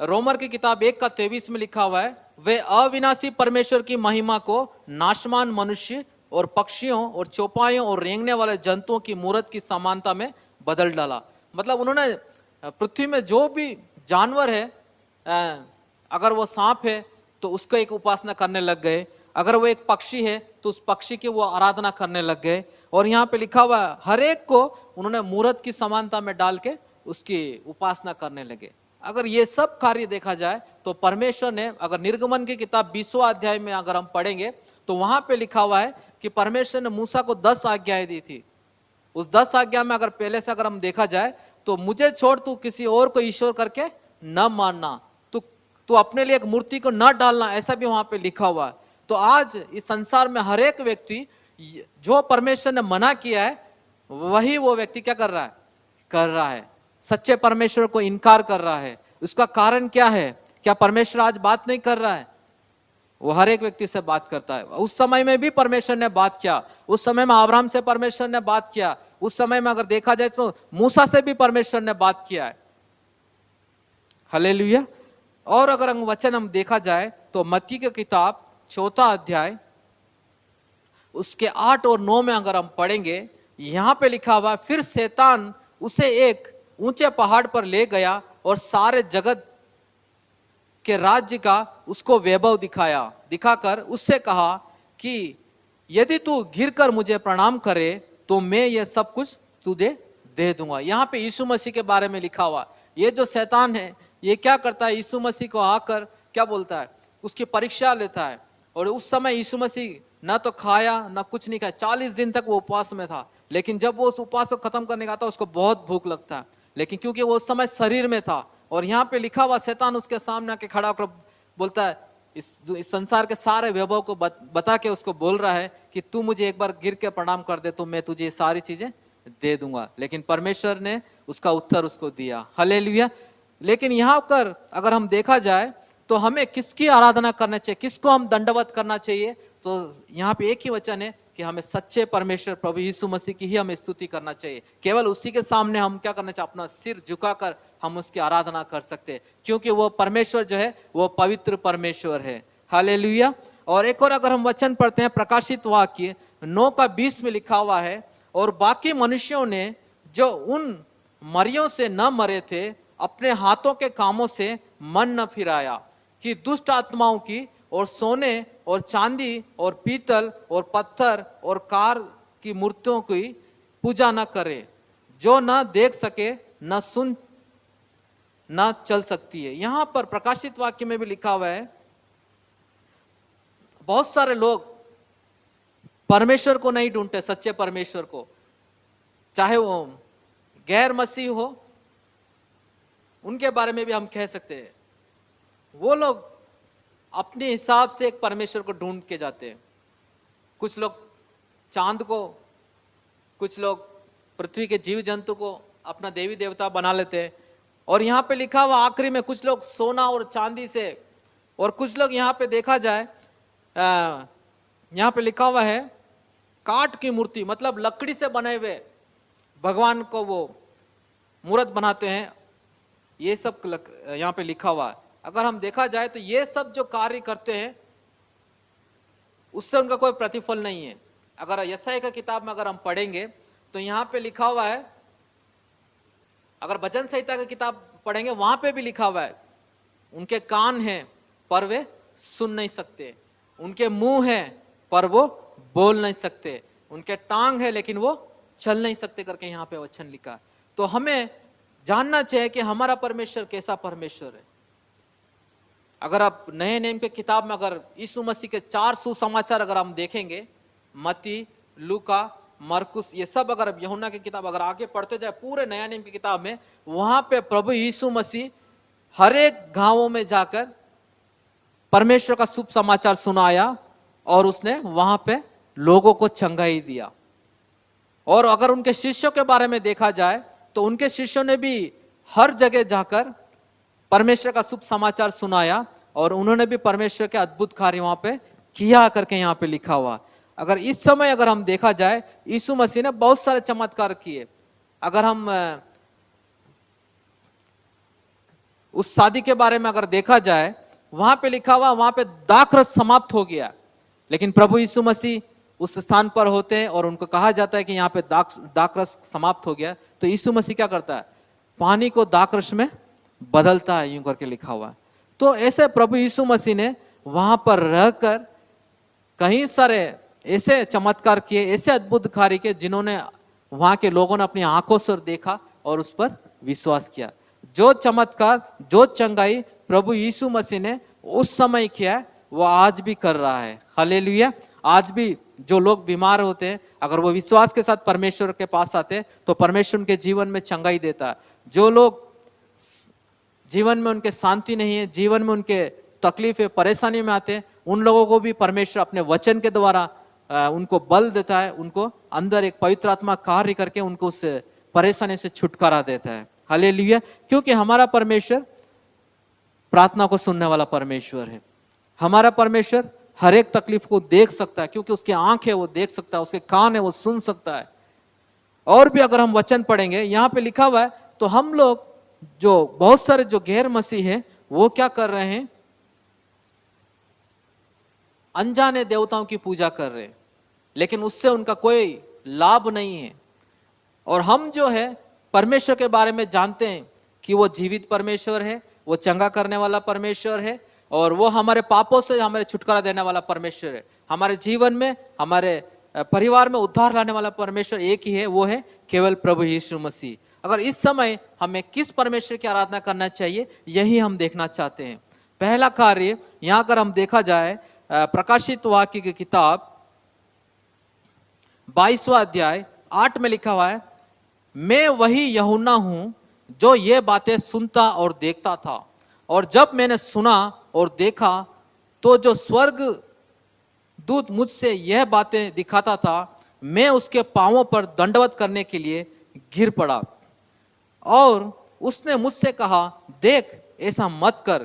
A: रोमर की किताब 1:23 में लिखा हुआ है, वे अविनाशी परमेश्वर की महिमा को नाशवान मनुष्य और पक्षियों और चौपाइयों और रेंगने वाले जंतुओं की मूरत की समानता में बदल डाला। मतलब उन्होंने पृथ्वी में जो भी जानवर है, अगर वो सांप है तो उसको एक उपासना करने लग गए, अगर वो एक पक्षी है तो उस पक्षी की वो आराधना करने लग गए। और यहाँ पे लिखा हुआ है हर एक को उन्होंने मूरत की समानता में डाल के उसकी उपासना करने लगे। अगर ये सब कार्य देखा जाए तो परमेश्वर ने, अगर निर्गमन की किताब 20वां अध्याय में अगर हम पढ़ेंगे तो वहां पे लिखा हुआ है कि परमेश्वर ने मूसा को 10 आज्ञाएं दी थी। उस 10 आज्ञा में अगर पहले से अगर हम देखा जाए तो मुझे छोड़ तू किसी और को ईश्वर करके न मानना, तू अपने लिए एक मूर्ति को न डालना, ऐसा भी वहां पे लिखा हुआ है। तो आज इस संसार में हर एक व्यक्ति जो परमेश्वर ने मना किया है वही वो व्यक्ति क्या कर रहा है, सच्चे परमेश्वर को इनकार कर रहा है। उसका कारण क्या है? क्या परमेश्वर आज बात नहीं कर रहा है? वो हर एक व्यक्ति से बात करता है। उस समय में भी परमेश्वर ने बात किया, उस समय में अब्राहम से परमेश्वर ने बात किया, उस समय में अगर देखा जाए तो मूसा से भी परमेश्वर ने बात किया है। हालेलुया। और अगर हम वचन हम देखा जाए तो मत्ती की किताब 4 अध्याय उसके 8 और 9 में अगर हम पढ़ेंगे, यहां पे लिखा हुआ, फिर शैतान उसे एक ऊंचे पहाड़ पर ले गया और सारे जगत के राज्य का उसको वैभव दिखाकर उससे कहा कि यदि तू गिरकर मुझे प्रणाम करे तो मैं ये सब कुछ तुझे दे दूंगा। यहाँ पे यीशु मसीह के बारे में लिखा हुआ। ये जो शैतान है ये क्या करता है, यीशु मसीह को आकर क्या बोलता है, उसकी परीक्षा लेता है। और उस समय यीशु मसीह ना तो खाया ना कुछ नहीं खाया, 40 दिन तक वो उपवास में था। लेकिन जब वो उस उपवास को खत्म करने का था उसको बहुत भूख लगता है, लेकिन क्योंकि वो उस समय शरीर में था। और यहाँ पे लिखा हुआ शैतान उसके सामने आके खड़ा होकर बोलता है, इस संसार के सारे वैभव को बता के उसको बोल रहा है कि तू मुझे एक बार गिर के प्रणाम कर दे तो मैं तुझे सारी चीजें दे दूंगा। लेकिन परमेश्वर ने उसका उत्तर उसको दिया। हालेलुया। लेकिन यहाँ पर अगर हम देखा जाए तो हमें किसकी आराधना करना चाहिए, किसको हम दंडवत करना चाहिए, तो यहाँ पे एक ही वचन है कि हमें सच्चे परमेश्वर प्रभु यीशु मसीह की ही हमें स्तुति करना चाहिए। केवल उसी के सामने हम क्या करना चाहिए, अपना सिर झुकाकर हम उसकी आराधना कर सकते हैं, क्योंकि वो परमेश्वर जो है वो पवित्र परमेश्वर है। हालेलुया। और एक और अगर हम वचन पढ़ते हैं प्रकाशित वाक्य 9:20 में लिखा हुआ है, और बाकी मनुष्यों ने जो उन मरियों से न मरे थे अपने हाथों के कामों से मन न फिराया कि दुष्ट आत्माओं की और सोने और चांदी और पीतल और पत्थर और कार की मूर्तियों की पूजा न करे, जो न देख सके न सुन न चल सकती है। यहां पर प्रकाशित वाक्य में भी लिखा हुआ है, बहुत सारे लोग परमेश्वर को नहीं ढूंढते, सच्चे परमेश्वर को, चाहे वो गैर मसीह हो, उनके बारे में भी हम कह सकते हैं। वो लोग अपने हिसाब से एक परमेश्वर को ढूंढ के जाते हैं। कुछ लोग चांद को, कुछ लोग पृथ्वी के जीव जंतु को अपना देवी देवता बना लेते हैं। और यहाँ पे लिखा हुआ आखिरी में कुछ लोग सोना और चांदी से, और कुछ लोग यहाँ पे देखा जाए यहाँ पे लिखा हुआ है काठ की मूर्ति, मतलब लकड़ी से बने हुए भगवान को वो मूर्त बनाते हैं। ये सब यहाँ पे लिखा हुआ है। अगर हम देखा जाए तो ये सब जो कार्य करते हैं उससे उनका कोई प्रतिफल नहीं है। अगर यशायाह की किताब में अगर हम पढ़ेंगे तो यहाँ पे लिखा हुआ है, अगर भजन संहिता की किताब पढ़ेंगे वहां पे भी लिखा हुआ है, उनके कान हैं पर वे सुन नहीं सकते, उनके मुंह हैं पर वो बोल नहीं सकते, उनके टांग है लेकिन वो चल नहीं सकते करके यहाँ पे वचन लिखा। तो हमें जानना चाहिए कि हमारा परमेश्वर कैसा परमेश्वर है। अगर आप नए नियम के किताब में अगर यीशु मसीह के 4 सुसमाचार अगर हम देखेंगे, मत्ती, लूका, मरकुस, ये सब अगर यूहन्ना की किताब अगर आगे पढ़ते जाए पूरे नया नियम की किताब में, वहां पे प्रभु यीशु मसीह हर एक गांवों में जाकर परमेश्वर का शुभ समाचार सुनाया और उसने वहां पे लोगों को चंगाई दिया। और अगर उनके शिष्यों के बारे में देखा जाए तो उनके शिष्यों ने भी हर जगह जाकर परमेश्वर का शुभ समाचार सुनाया और उन्होंने भी परमेश्वर के अद्भुत कार्य वहां पे किया करके यहाँ पे लिखा हुआ। अगर इस समय अगर हम देखा जाए, यीशु मसीह ने बहुत सारे चमत्कार किए। अगर हम उस शादी के बारे में अगर देखा जाए, वहां पे लिखा हुआ वहां पे दाखरस समाप्त हो गया, लेकिन प्रभु यीशु मसीह उस स्थान पर होते हैं और उनको कहा जाता है कि यहाँ पे दाखरस समाप्त हो गया। तो यीशु मसीह क्या करता है, पानी को दाखरस में बदलता है, यूं करके लिखा हुआ है। तो ऐसे प्रभु यीशु मसीह ने वहां पर रहकर कई सारे ऐसे चमत्कार किए, ऐसे अद्भुत कार्य किए जिन्होंने वहां के लोगों ने अपनी आंखों से देखा और उस पर विश्वास किया। जो चमत्कार, जो चंगाई प्रभु यीशु मसीह ने उस समय किया वो आज भी कर रहा है। हालेलुया। आज भी जो लोग बीमार होते हैं, अगर वो विश्वास के साथ परमेश्वर के पास आते हैं तो परमेश्वर उनके जीवन में चंगाई देता है। जो लोग जीवन में उनके शांति नहीं है, जीवन में उनके तकलीफ है, परेशानी में आते हैं, उन लोगों को भी परमेश्वर अपने वचन के द्वारा उनको बल देता है, उनको अंदर एक पवित्र आत्मा कार्य करके उनको उस परेशानी से छुटकारा देता है। हालेलुया। क्योंकि हमारा परमेश्वर प्रार्थना को सुनने वाला परमेश्वर है। हमारा परमेश्वर हर एक तकलीफ को देख सकता है, क्योंकि उसकी आंख है वो देख सकता है, उसके कान है वो सुन सकता है। और भी अगर हम वचन पढ़ेंगे, यहाँ पे लिखा हुआ है, तो हम लोग जो बहुत सारे जो गैर मसीह है वो क्या कर रहे हैं, अनजाने देवताओं की पूजा कर रहे हैं, लेकिन उससे उनका कोई लाभ नहीं है। और हम जो है परमेश्वर के बारे में जानते हैं कि वो जीवित परमेश्वर है, वो चंगा करने वाला परमेश्वर है और वो हमारे पापों से हमारे छुटकारा देने वाला परमेश्वर है। हमारे जीवन में, हमारे परिवार में उद्धार लाने वाला परमेश्वर एक ही है, वो है केवल प्रभु यीशु मसीह। अगर इस समय हमें किस परमेश्वर की आराधना करना चाहिए, यही हम देखना चाहते हैं। पहला कार्य यहां अगर हम देखा जाए, प्रकाशित वाक्य की किताब 22वां अध्याय 8 में लिखा हुआ है, मैं वही यूहन्ना हूं जो ये बातें सुनता और देखता था, और जब मैंने सुना और देखा तो जो स्वर्ग दूत मुझसे यह बातें दिखाता था, मैं उसके पांवों पर दंडवत करने के लिए गिर पड़ा। और उसने मुझसे कहा, देख ऐसा मत कर,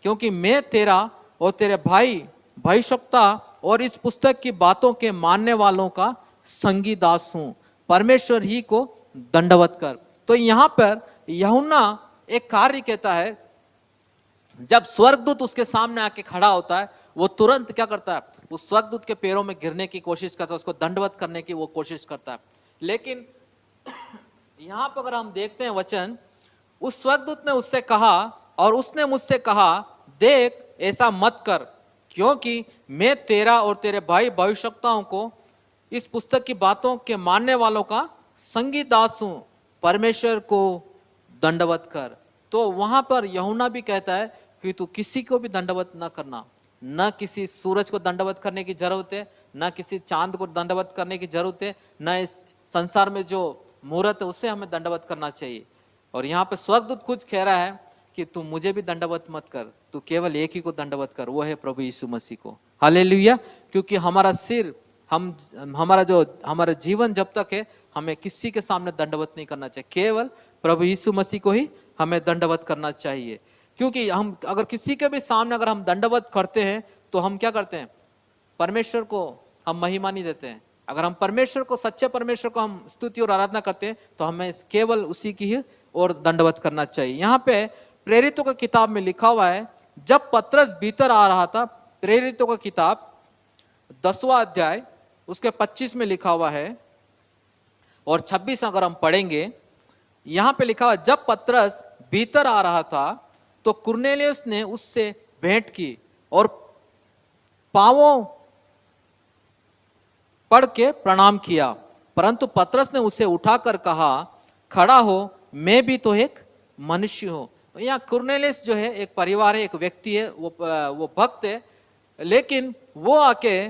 A: क्योंकि मैं तेरा और तेरे भाई भविष्यवक्ता और इस पुस्तक की बातों के मानने वालों का संगी दास हूं, परमेश्वर ही को दंडवत कर। तो यहां पर यूहन्ना एक कार्य कहता है, जब स्वर्गदूत उसके सामने आके खड़ा होता है, वो तुरंत क्या करता है, उस स्वर्गदूत के पैरों में गिरने की कोशिश करता है, उसको दंडवत करने की वो कोशिश करता है। लेकिन यहां पर अगर हम देखते हैं वचन, उस स्वर्गदूत ने उससे कहा, और उसने मुझसे कहा, देख ऐसा मत कर, क्योंकि मैं तेरा और तेरे भाई भविष्यवक्ताओं को इस पुस्तक की बातों के मानने वालों का संगी दास हूं, परमेश्वर को दंडवत कर। तो वहां पर यूहन्ना भी कहता है कि तू किसी को भी दंडवत न करना, न किसी सूरज को दंडवत करने की जरूरत है, न किसी चांद को दंडवत करने की जरूरत है, न इस संसार में जो मूर्त है उससे हमें दंडवत करना चाहिए। और यहाँ पे स्वर्गदूत कुछ कह रहा है कि तू मुझे भी दंडवत मत कर, तू केवल एक ही को दंडवत कर, वो है प्रभु यीशु मसीह को। हालेलुया। क्योंकि हमारा सिर, हमारा जीवन जब तक है, हमें किसी के सामने दंडवत नहीं करना चाहिए, केवल प्रभु यीशु मसीह को ही हमें दंडवत करना चाहिए। क्योंकि हम अगर किसी के भी सामने अगर हम दंडवत करते हैं तो हम क्या करते हैं, परमेश्वर को हम महिमा नहीं देते हैं। अगर हम परमेश्वर को, सच्चे परमेश्वर को हम स्तुति और आराधना करते हैं तो हमें केवल उसी की ही और दंडवत करना चाहिए। यहाँ पे प्रेरितों की किताब में लिखा हुआ है, जब पतरस भीतर आ रहा था, प्रेरितों की किताब 10वां अध्याय उसके 25 में लिखा हुआ है और 26 अगर हम पढ़ेंगे, यहां पे लिखा हुआ, जब पतरस भीतर आ रहा था तो कुरनेलियुस ने उससे भेंट की और पांवों पढ़ के प्रणाम किया, परंतु पतरस ने उसे उठाकर कहा, खड़ा हो, मैं भी तो एक मनुष्य हूं। यहाँ कुरनेलियस जो है एक परिवार है, एक व्यक्ति है, वो भक्त है, लेकिन वो आके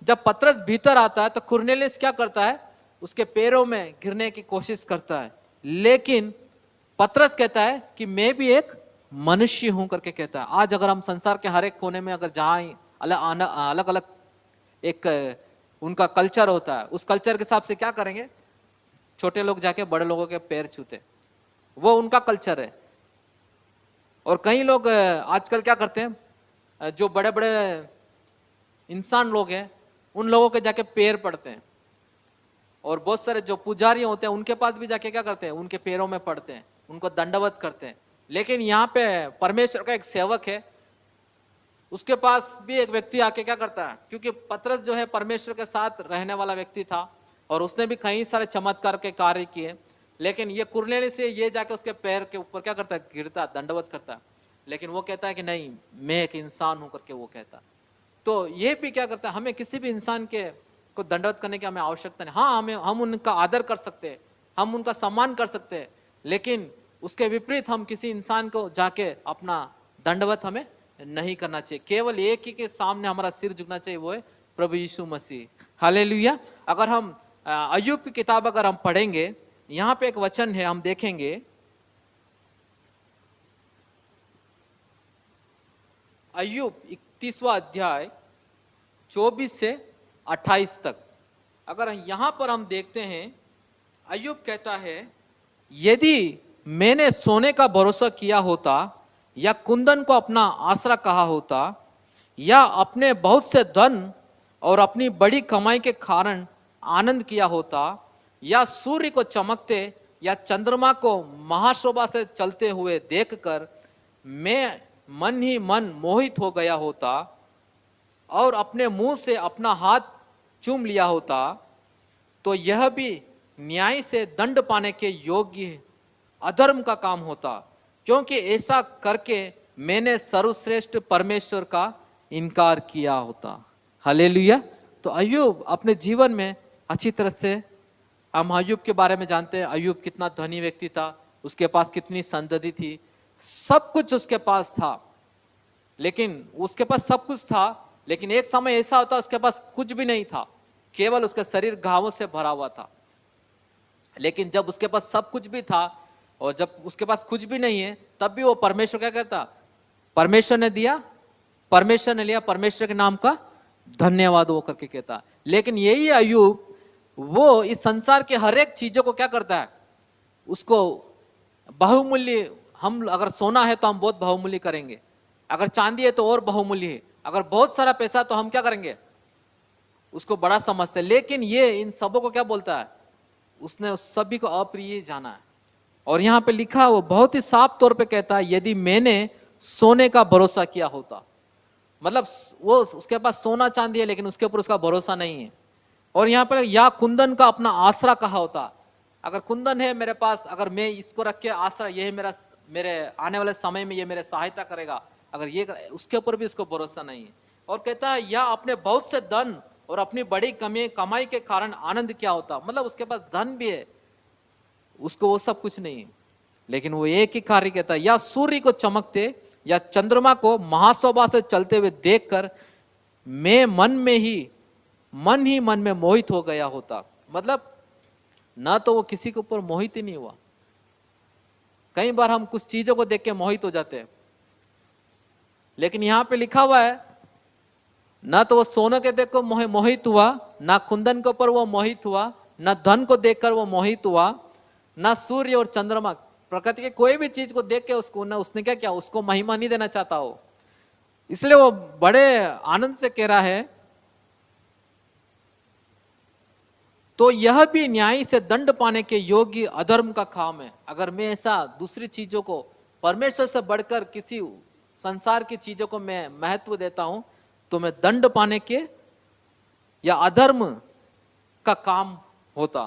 A: जब पतरस भीतर आता है तो कुरनेलियस क्या करता है, उसके पैरों में गिरने की कोशिश करता है, लेकिन पतरस कहता है कि मैं भी एक मनुष्य हूं करके कहता है। आज अगर हम संसार के हर एक कोने में अगर जहां अलग अलग एक उनका कल्चर होता है, उस कल्चर के हिसाब से क्या करेंगे, छोटे लोग जाके बड़े लोगों के पैर छूते, वो उनका कल्चर है। और कई लोग आजकल क्या करते हैं, जो बड़े बड़े इंसान लोग हैं उन लोगों के जाके पैर पड़ते हैं, और बहुत सारे जो पुजारी होते हैं उनके पास भी जाके क्या करते हैं, उनके पैरों में पड़ते हैं, उनको दंडवत करते हैं। लेकिन यहाँ पे परमेश्वर का एक सेवक है, उसके पास भी एक व्यक्ति आके क्या करता है, क्योंकि पतरस जो है परमेश्वर के साथ रहने वाला व्यक्ति था और उसने भी कई सारे चमत्कार के कार्य किए, लेकिन ये कुरनेलियस से ये जाके उसके पैर के ऊपर क्या करता है, गिरता, दंडवत करता है, लेकिन वो कहता है कि नहीं, मैं एक इंसान हूं करके वो कहता है। तो ये भी क्या करता है, हमें किसी भी इंसान के को दंडवत करने की हमें आवश्यकता नहीं। हाँ, हम उनका आदर कर सकते हैं, हम उनका सम्मान कर सकते हैं, लेकिन उसके विपरीत हम किसी इंसान को जाके अपना दंडवत हमें नहीं करना चाहिए। केवल एक ही के सामने हमारा सिर झुकना चाहिए, वो है प्रभु यीशु मसीह। हालेलुया। अगर हम अय्यूब की किताब अगर हम पढ़ेंगे, यहां पे एक वचन है, हम देखेंगे अय्यूब 31वां अध्याय 24 से 28 तक। अगर यहां पर हम देखते हैं, अय्यूब कहता है, यदि मैंने सोने का भरोसा किया होता या कुंदन को अपना आसरा कहा होता या अपने बहुत से धन और अपनी बड़ी कमाई के कारण आनंद किया होता या सूर्य को चमकते या चंद्रमा को महाशोभा से चलते हुए देखकर मैं मन ही मन मोहित हो गया होता और अपने मुंह से अपना हाथ चूम लिया होता, तो यह भी न्याय से दंड पाने के योग्य अधर्म का काम होता, क्योंकि ऐसा करके मैंने सर्वश्रेष्ठ परमेश्वर का इनकार किया होता। हालेलुया। तो अय्यूब अपने जीवन में अच्छी तरह से, हम अय्यूब के बारे में जानते हैं, अय्यूब कितना धनी व्यक्ति था, उसके पास कितनी संपत्ति थी, सब कुछ उसके पास था, लेकिन उसके पास सब कुछ था, लेकिन एक समय ऐसा होता उसके पास कुछ भी नहीं था, केवल उसका शरीर घावों से भरा हुआ था। लेकिन जब उसके पास सब कुछ भी था और जब उसके पास कुछ भी नहीं है, तब भी वो परमेश्वर क्या करता, परमेश्वर ने दिया, परमेश्वर ने लिया, परमेश्वर के नाम का धन्यवाद वो करके कहता। लेकिन यही अय्यूब, वो इस संसार के हर एक चीजों को क्या करता है, उसको बहुमूल्य, हम अगर सोना है तो हम बहुत बहुमूल्य करेंगे, अगर चांदी है तो और बहुमूल्य है, अगर बहुत सारा पैसा तो हम क्या करेंगे, उसको बड़ा समझते हैं। लेकिन ये इन सबों को क्या बोलता है, उसने उस सभी को अप्रिय जाना है। और यहां पे लिखा, वो बहुत ही साफ तौर पे कहता है, यदि मैंने सोने का भरोसा किया होता, मतलब वो उसके पास सोना चांदी है लेकिन उसके ऊपर उसका भरोसा नहीं है। और यहाँ पर या कुंदन का अपना आसरा कहा होता, अगर कुंदन है मेरे पास, अगर मैं इसको रख के आसरा, ये है मेरे आने वाले समय में ये मेरे सहायता करेगा, अगर ये, उसके ऊपर भी उसको भरोसा नहीं है। और कहता है, या अपने बहुत से धन और अपनी बड़ी कमाई के कारण आनंद क्या होता, मतलब उसके पास धन भी है, उसको वो सब कुछ नहीं है, लेकिन वो एक ही कार्य कहता है, या सूर्य को चमकते या चंद्रमा को महाशोभा से चलते हुए देखकर मैं मन ही मन में मोहित हो गया होता। मतलब ना तो वो किसी के ऊपर मोहित ही नहीं हुआ। कई बार हम कुछ चीजों को देख के मोहित हो जाते हैं, लेकिन यहां पे लिखा हुआ है, ना तो वो सोने के देख को मोहित हुआ, ना कुंदन के ऊपर वो मोहित हुआ, ना धन को देखकर वो मोहित हुआ, ना सूर्य और चंद्रमा, प्रकृति के कोई भी चीज को देख के उसने क्या किया, उसको महिमा नहीं देना चाहता हो। इसलिए वो बड़े आनंद से कह रहा है, तो यह भी न्याय से दंड पाने के योग्य अधर्म का काम है। अगर मैं ऐसा दूसरी चीजों को परमेश्वर से बढ़कर किसी संसार की चीजों को मैं महत्व देता हूं, तो मैं दंड पाने के या अधर्म का काम होता,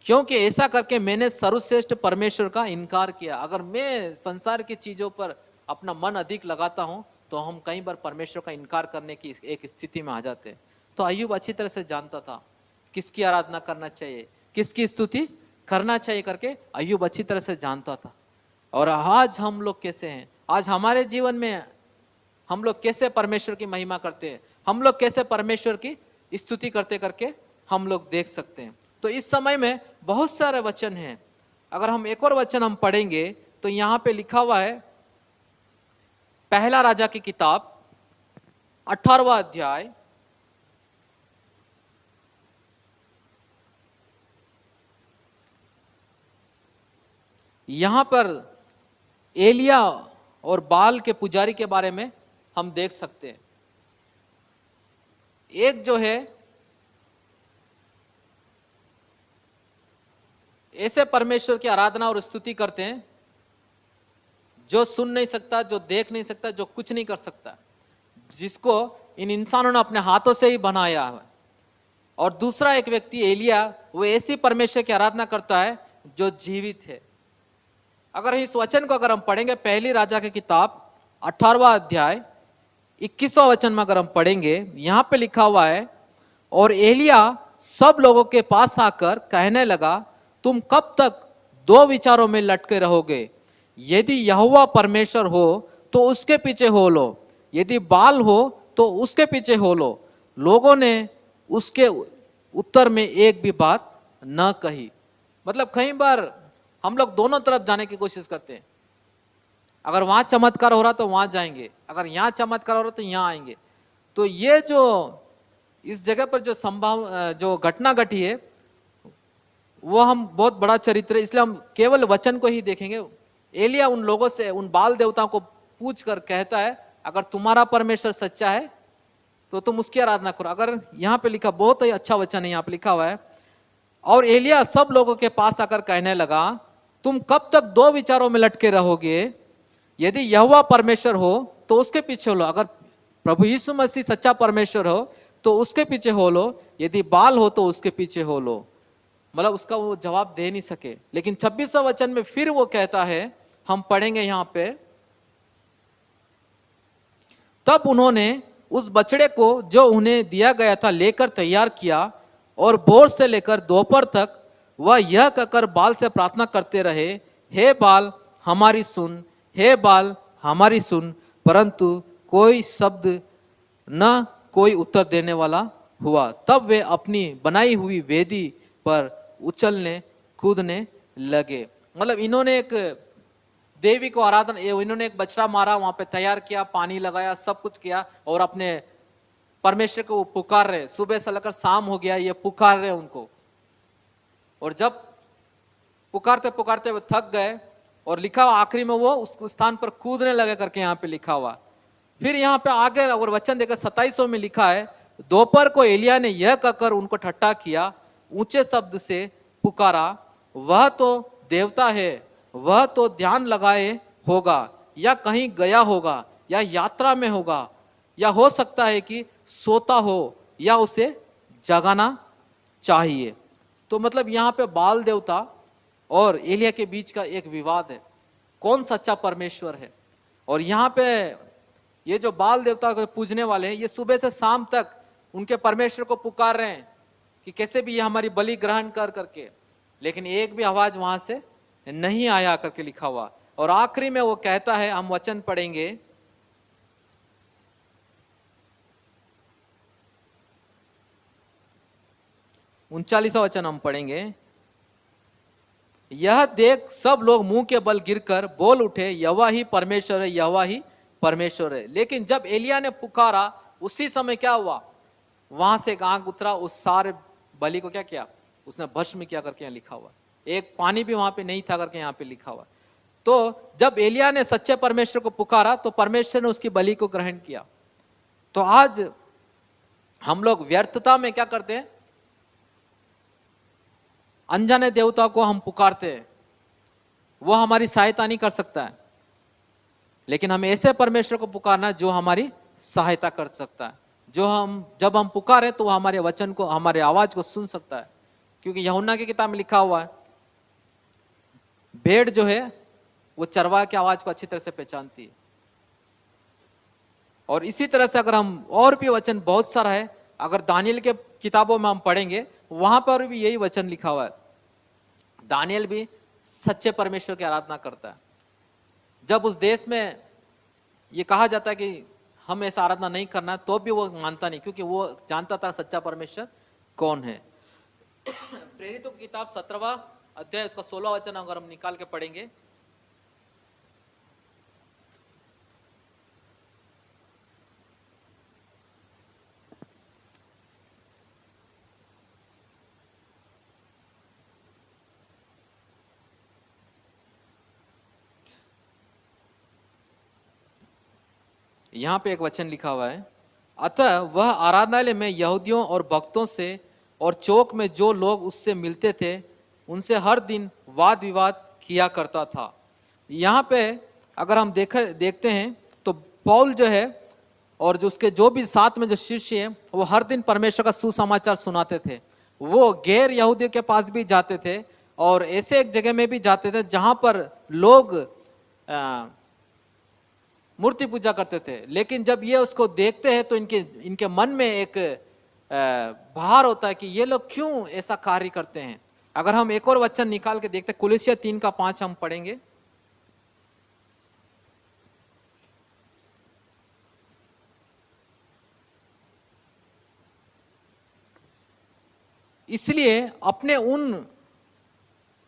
A: क्योंकि ऐसा करके मैंने सर्वश्रेष्ठ परमेश्वर का इनकार किया। अगर मैं संसार की चीजों पर अपना मन अधिक लगाता हूं, तो हम कई बार परमेश्वर का इनकार करने की एक स्थिति में आ जाते हैं। तो अय्यूब अच्छी तरह से जानता था किसकी आराधना करना चाहिए, किसकी स्तुति करना चाहिए करके अय्यूब अच्छी तरह से जानता था। और आज हम लोग कैसे हैं, आज हमारे जीवन में हम लोग कैसे परमेश्वर की महिमा करते हैं, हम लोग कैसे परमेश्वर की स्तुति करते करके हम लोग देख सकते हैं। तो इस समय में बहुत सारे वचन हैं। अगर हम एक और वचन हम पढ़ेंगे तो यहाँ पे लिखा हुआ है पहला राजा की किताब 18वां अध्याय, यहां पर एलिया और बाल के पुजारी के बारे में हम देख सकते हैं। एक जो है ऐसे परमेश्वर की आराधना और स्तुति करते हैं जो सुन नहीं सकता, जो देख नहीं सकता, जो कुछ नहीं कर सकता, जिसको इन इंसानों ने अपने हाथों से ही बनाया है। और दूसरा एक व्यक्ति एलिया, वो ऐसी परमेश्वर की आराधना करता है जो जीवित है। अगर इस वचन को अगर हम पढ़ेंगे पहली राजा की किताब 18वां अध्याय 21वां वचन में अगर हम पढ़ेंगे, यहां पे लिखा हुआ है, और एलिया सब लोगों के पास आकर कहने लगा, तुम कब तक दो विचारों में लटके रहोगे? यदि यहोवा परमेश्वर हो तो उसके पीछे हो लो, यदि बाल हो तो उसके पीछे हो लो। लोगों ने उसके उत्तर में एक भी बात न कही। मतलब कई बार हम लोग दोनों तरफ जाने की कोशिश करते हैं। अगर वहां चमत्कार हो रहा तो वहां जाएंगे, अगर यहाँ चमत्कार हो रहा तो यहाँ आएंगे। तो ये जो इस जगह पर जो घटना घटी है वो हम बहुत बड़ा चरित्र है, इसलिए हम केवल वचन को ही देखेंगे। एलिया उन लोगों से, उन बाल देवताओं को पूछ कर कहता है, अगर तुम्हारा परमेश्वर सच्चा है तो तुम उसकी आराधना करो। अगर यहाँ पे लिखा, बहुत ही अच्छा वचन है, यहाँ पे लिखा हुआ है, और एलिया सब लोगों के पास आकर कहने लगा, तुम कब तक दो विचारों में लटके रहोगे? यदि यहोवा परमेश्वर हो तो उसके पीछे हो लो, अगर प्रभु यीशु मसीह सच्चा परमेश्वर हो तो उसके पीछे हो लो, यदि बाल हो तो उसके पीछे हो लो। मतलब उसका वो जवाब दे नहीं सके। लेकिन 26वां वचन में फिर वो कहता है, हम पढ़ेंगे यहां पे, तब उन्होंने उस बछड़े को जो उन्हें दिया गया था लेकर तैयार किया, और भोर से लेकर दोपहर तक वह यह कहकर बाल से प्रार्थना करते रहे, हे बाल हमारी सुन, हे बाल हमारी सुन, परंतु कोई शब्द न कोई उत्तर देने वाला हुआ। तब वे अपनी बनाई हुई वेदी पर उछलने कूदने लगे। मतलब इन्होंने एक देवी को आराधना, इन्होंने एक बछड़ा मारा, वहां पे तैयार किया, पानी लगाया, सब कुछ किया, और अपने परमेश्वर को वो पुकार रहे। सुबह से लेकर शाम हो गया, ये पुकार रहे उनको। और जब पुकारते पुकारते वो थक गए, और लिखा हुआ आखिरी में वो उस स्थान पर कूदने लगे करके यहाँ पे लिखा हुआ। फिर यहाँ पे आगे और वचन देकर 27 में लिखा है, दोपहर को एलिया ने यह कहकर उनको ठट्ठा किया, ऊंचे शब्द से पुकारा, वह तो देवता है, वह तो ध्यान लगाए होगा, या कहीं गया होगा, या यात्रा में होगा, या हो सकता है कि सोता हो, या उसे जगाना चाहिए। तो मतलब यहाँ पे बाल देवता और एलिया के बीच का एक विवाद है, कौन सच्चा परमेश्वर है। और यहाँ पे ये जो बाल देवता को पूजने वाले हैं, ये सुबह से शाम तक उनके परमेश्वर को पुकार रहे हैं कि कैसे भी ये हमारी बलि ग्रहण कर करके, लेकिन एक भी आवाज वहां से नहीं आया करके लिखा हुआ। और आखिरी में वो कहता है, हम वचन पढ़ेंगे, 39वां वचन हम पढ़ेंगे, यह देख सब लोग मुंह के बल गिरकर बोल उठे, यहोवा ही परमेश्वर है, यहोवा ही परमेश्वर है। लेकिन जब एलिया ने पुकारा, उसी समय क्या हुआ, वहां से एक आग उतरा, उस सारे बलि को क्या किया, उसने भस्म किया करके यहाँ लिखा हुआ। एक पानी भी वहां पे नहीं था करके यहाँ पे लिखा हुआ। तो जब एलिया ने सच्चे परमेश्वर को पुकारा तो परमेश्वर ने उसकी बलि को ग्रहण किया। तो आज हम लोग व्यर्थता में क्या करते हैं, अनजाने देवता को हम पुकारते हैं, वो हमारी सहायता नहीं कर सकता है, लेकिन हमें ऐसे परमेश्वर को पुकारना जो हमारी सहायता कर सकता है, जब हम पुकारे तो वो हमारे वचन को, हमारे आवाज को सुन सकता है। क्योंकि यूहन्ना की किताब में लिखा हुआ है, भेड़ जो है वो चरवाहे की आवाज को अच्छी तरह से पहचानती है। और इसी तरह से अगर हम और भी वचन बहुत सारा है, अगर दानियल के किताबों में हम पढ़ेंगे वहां पर भी यही वचन लिखा हुआ है। दानियल भी सच्चे परमेश्वर की आराधना करता है। जब उस देश में ये कहा जाता है कि हम ऐसा आराधना नहीं करना है, तो भी वो मानता नहीं, क्योंकि वो जानता था सच्चा परमेश्वर कौन है। प्रेरितों की किताब 17वां अध्याय उसका 16वां वचन अगर हम निकाल के पढ़ेंगे, यहां पे एक वचन लिखा हुआ है, अतः वह आराधनालय में यहूदियों और भक्तों से और चौक में जो लोग उससे मिलते थे उनसे हर दिन वाद विवाद किया करता था। यहाँ पे अगर हम देखते हैं तो पौल जो है और जो उसके जो भी साथ में जो शिष्य हैं वो हर दिन परमेश्वर का सुसमाचार सुनाते थे। वो गैर यहूदियों के पास भी जाते थे और ऐसे एक जगह में भी जाते थे जहां पर लोग मूर्ति पूजा करते थे। लेकिन जब ये उसको देखते हैं तो इनके मन में एक भार होता है कि ये लोग क्यों ऐसा कार्य करते हैं। अगर हम एक और वचन निकाल के देखते हैं, कुलिसिया 3:5 हम पढ़ेंगे। इसलिए अपने उन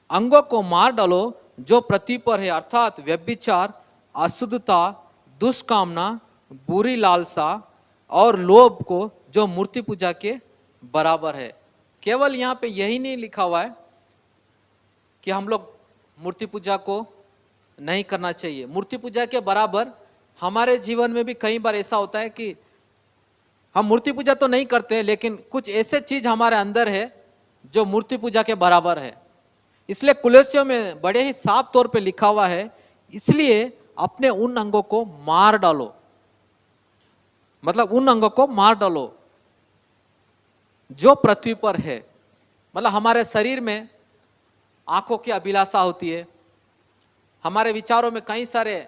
A: अंगों को मार डालो जो पृथ्वी पर है, अर्थात व्यभिचार, अशुद्धता, दुष्कामना, बुरी लालसा और लोभ को, जो मूर्ति पूजा के बराबर है। केवल यहाँ पे यही नहीं लिखा हुआ है कि हम लोग मूर्ति पूजा को नहीं करना चाहिए। मूर्ति पूजा के बराबर हमारे जीवन में भी कई बार ऐसा होता है कि हम मूर्ति पूजा तो नहीं करते, लेकिन कुछ ऐसे चीज हमारे अंदर है जो मूर्ति पूजा के बराबर है। इसलिए कुलस्सियों में बड़े ही साफ तौर पे लिखा हुआ है, इसलिए अपने उन अंगों को मार डालो, मतलब उन अंगों को मार डालो जो पृथ्वी पर है। मतलब हमारे शरीर में आंखों की अभिलाषा होती है, हमारे विचारों में कई सारे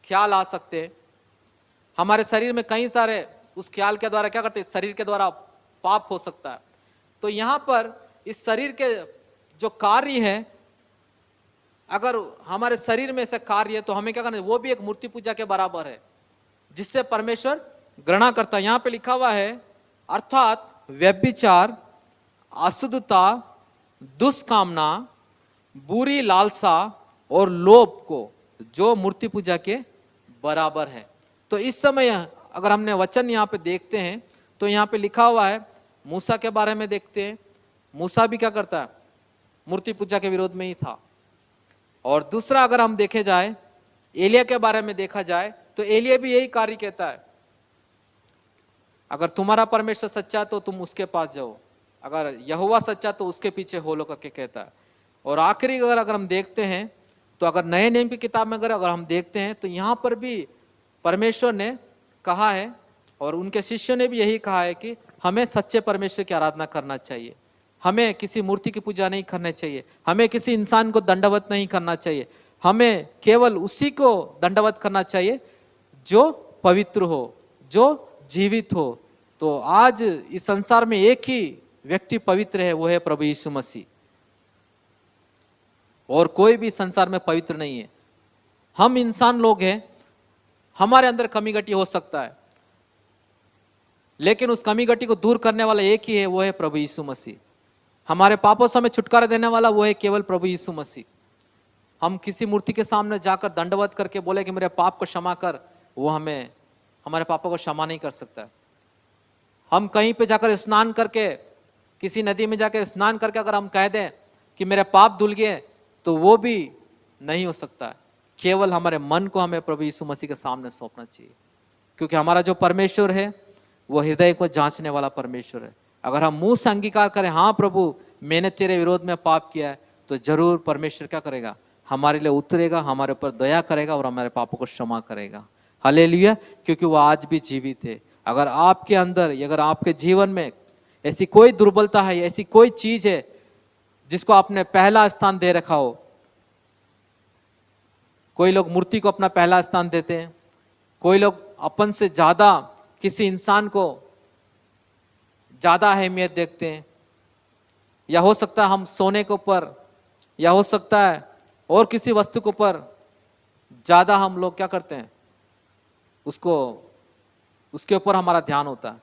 A: ख्याल आ सकते हैं, हमारे शरीर में कई सारे उस ख्याल के द्वारा क्या करते हैं, शरीर के द्वारा पाप हो सकता है। तो यहां पर इस शरीर के जो कार्य है, अगर हमारे शरीर में से कार्य है तो हमें क्या करना है, वो भी एक मूर्ति पूजा के बराबर है जिससे परमेश्वर घृणा करता है। यहां पे लिखा हुआ है, अर्थात व्यभिचार, अशुद्धता, दुष्कामना, बुरी लालसा और लोभ को, जो मूर्ति पूजा के बराबर है। तो इस समय अगर हमने वचन यहाँ पे देखते हैं तो यहाँ पे लिखा हुआ है, मूसा के बारे में देखते हैं। मूसा भी क्या करता है, मूर्ति पूजा के विरोध में ही था। और दूसरा अगर हम देखे जाए, एलिया के बारे में देखा जाए तो एलिया भी यही कार्य कहता है, अगर तुम्हारा परमेश्वर सच्चा तो तुम उसके पास जाओ, अगर यहोवा सच्चा तो उसके पीछे हो लो करके कहता है। और आखिरी अगर हम देखते हैं तो अगर नए नियम की किताब में अगर हम देखते हैं तो यहाँ पर भी परमेश्वर ने कहा है और उनके शिष्यों ने भी यही कहा है कि हमें सच्चे परमेश्वर की आराधना करना चाहिए, हमें किसी मूर्ति की पूजा नहीं करनी चाहिए, हमें किसी इंसान को दंडवत नहीं करना चाहिए, हमें केवल उसी को दंडवत करना चाहिए जो पवित्र हो, जो जीवित हो। तो आज इस संसार में एक ही व्यक्ति पवित्र है, वो है प्रभु यीशु मसीह, और कोई भी संसार में पवित्र नहीं है। हम इंसान लोग हैं, हमारे अंदर कमी घटी हो सकता है, लेकिन उस कमी घटी को दूर करने वाला एक ही है, वो है प्रभु यीशु मसीह। हमारे पापों से हमें छुटकारा देने वाला वो है केवल प्रभु यीशु मसीह। हम किसी मूर्ति के सामने जाकर दंडवत करके बोले कि मेरे पाप को क्षमा कर, वो हमें हमारे पापों को क्षमा नहीं कर सकता। हम कहीं पे जाकर स्नान करके, किसी नदी में जाकर स्नान करके अगर हम कह दें कि मेरे पाप धुल गए, तो वो भी नहीं हो सकता। केवल हमारे मन को हमें प्रभु यीशु मसीह के सामने सौंपना चाहिए, क्योंकि हमारा जो परमेश्वर है वो हृदय को जांचने वाला परमेश्वर है। अगर हम मुंह से अंगीकार करें, हाँ प्रभु मैंने तेरे विरोध में पाप किया है, तो जरूर परमेश्वर क्या करेगा, हमारे लिए उतरेगा, हमारे ऊपर दया करेगा और हमारे पापों को क्षमा करेगा। हालेलुया, क्योंकि वो आज भी जीवित है। अगर आपके अंदर, अगर आपके जीवन में ऐसी कोई दुर्बलता है, ऐसी कोई चीज है जिसको आपने पहला स्थान दे रखा हो, कोई लोग मूर्ति को अपना पहला स्थान देते हैं, कोई लोग अपन से ज्यादा किसी इंसान को ज्यादा अहमियत देखते हैं, या हो सकता है हम सोने के ऊपर, या हो सकता है और किसी वस्तु के ऊपर ज्यादा हम लोग क्या करते हैं, उसके ऊपर हमारा ध्यान होता है।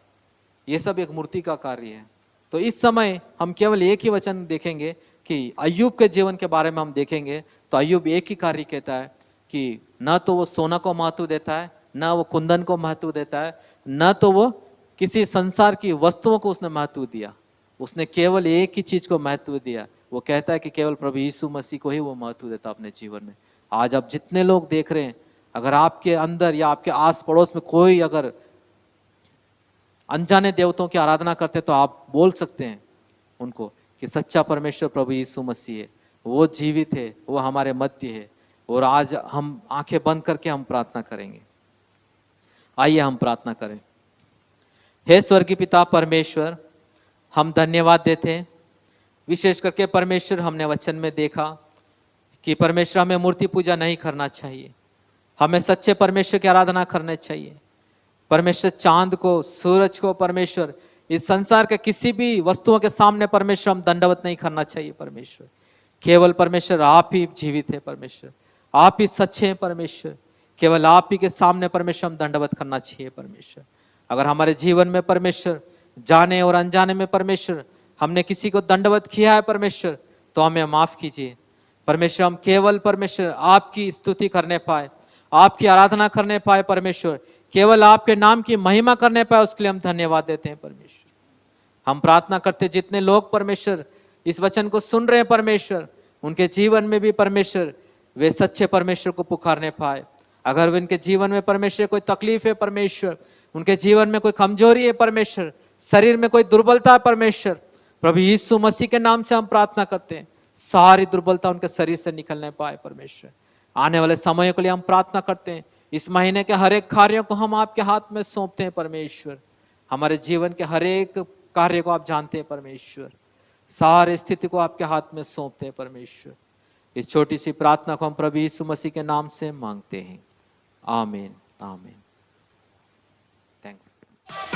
A: ये सब एक मूर्ति का कार्य है। तो इस समय हम केवल एक ही वचन देखेंगे कि अय्यूब के जीवन के बारे में हम देखेंगे तो अय्यूब एक ही कार्य कहता है कि न तो वो सोना को महत्व देता है, न वो कुंदन को महत्व देता है, न तो वो किसी संसार की वस्तुओं को उसने महत्व दिया। उसने केवल एक ही चीज को महत्व दिया। वो कहता है कि केवल प्रभु यीशु मसीह को ही वो महत्व देता अपने जीवन में। आज आप जितने लोग देख रहे हैं, अगर आपके अंदर या आपके आस पड़ोस में कोई अगर अनजाने देवताओं की आराधना करते तो आप बोल सकते हैं उनको कि सच्चा परमेश्वर प्रभु यीशु मसीह है, वो जीवित है, वो हमारे मध्य है। और आज हम आंखें बंद करके हम प्रार्थना करेंगे। आइए हम प्रार्थना करें। हे स्वर्गीय पिता परमेश्वर, हम धन्यवाद देते हैं। विशेष करके परमेश्वर हमने वचन में देखा कि परमेश्वर हमें मूर्ति पूजा नहीं करना चाहिए, हमें सच्चे परमेश्वर की आराधना करनी चाहिए। परमेश्वर चांद को, सूरज को, परमेश्वर इस संसार के किसी भी वस्तुओं के सामने परमेश्वर हम दंडवत नहीं करना चाहिए। परमेश्वर केवल परमेश्वर आप ही जीवित है, परमेश्वर आप ही सच्चे हैं। परमेश्वर केवल आप ही के सामने परमेश्वर हम दंडवत करना चाहिए। परमेश्वर अगर हमारे जीवन में परमेश्वर जाने और अनजाने में परमेश्वर हमने किसी को दंडवत किया है परमेश्वर, तो हमें माफ कीजिए। परमेश्वर हम केवल परमेश्वर आपकी स्तुति करने पाए, आपकी आराधना करने पाए, परमेश्वर केवल आपके नाम की महिमा करने पाए, उसके लिए हम धन्यवाद देते हैं। परमेश्वर हम प्रार्थना करते जितने लोग परमेश्वर इस वचन को सुन रहे हैं परमेश्वर, उनके जीवन में भी परमेश्वर वे सच्चे परमेश्वर को पुकारने पाए। अगर उनके जीवन में परमेश्वर कोई तकलीफ है परमेश्वर, उनके जीवन में कोई कमजोरी है परमेश्वर, शरीर में कोई दुर्बलता है परमेश्वर, प्रभु यीशु मसीह के नाम से हम प्रार्थना करते हैं सारी दुर्बलता उनके शरीर से निकलने पाए। परमेश्वर आने वाले समय के लिए हम प्रार्थना करते हैं। इस महीने के हर एक कार्यों को हम आपके हाथ में सौंपते हैं परमेश्वर। हमारे जीवन के हर एक कार्य को आप जानते हैं परमेश्वर, सारी स्थिति को आपके हाथ में सौंपते हैं परमेश्वर। इस छोटी सी प्रार्थना को हम प्रभु यीशु मसीह के नाम से मांगते हैं। आमीन आमीन। थैंक्स।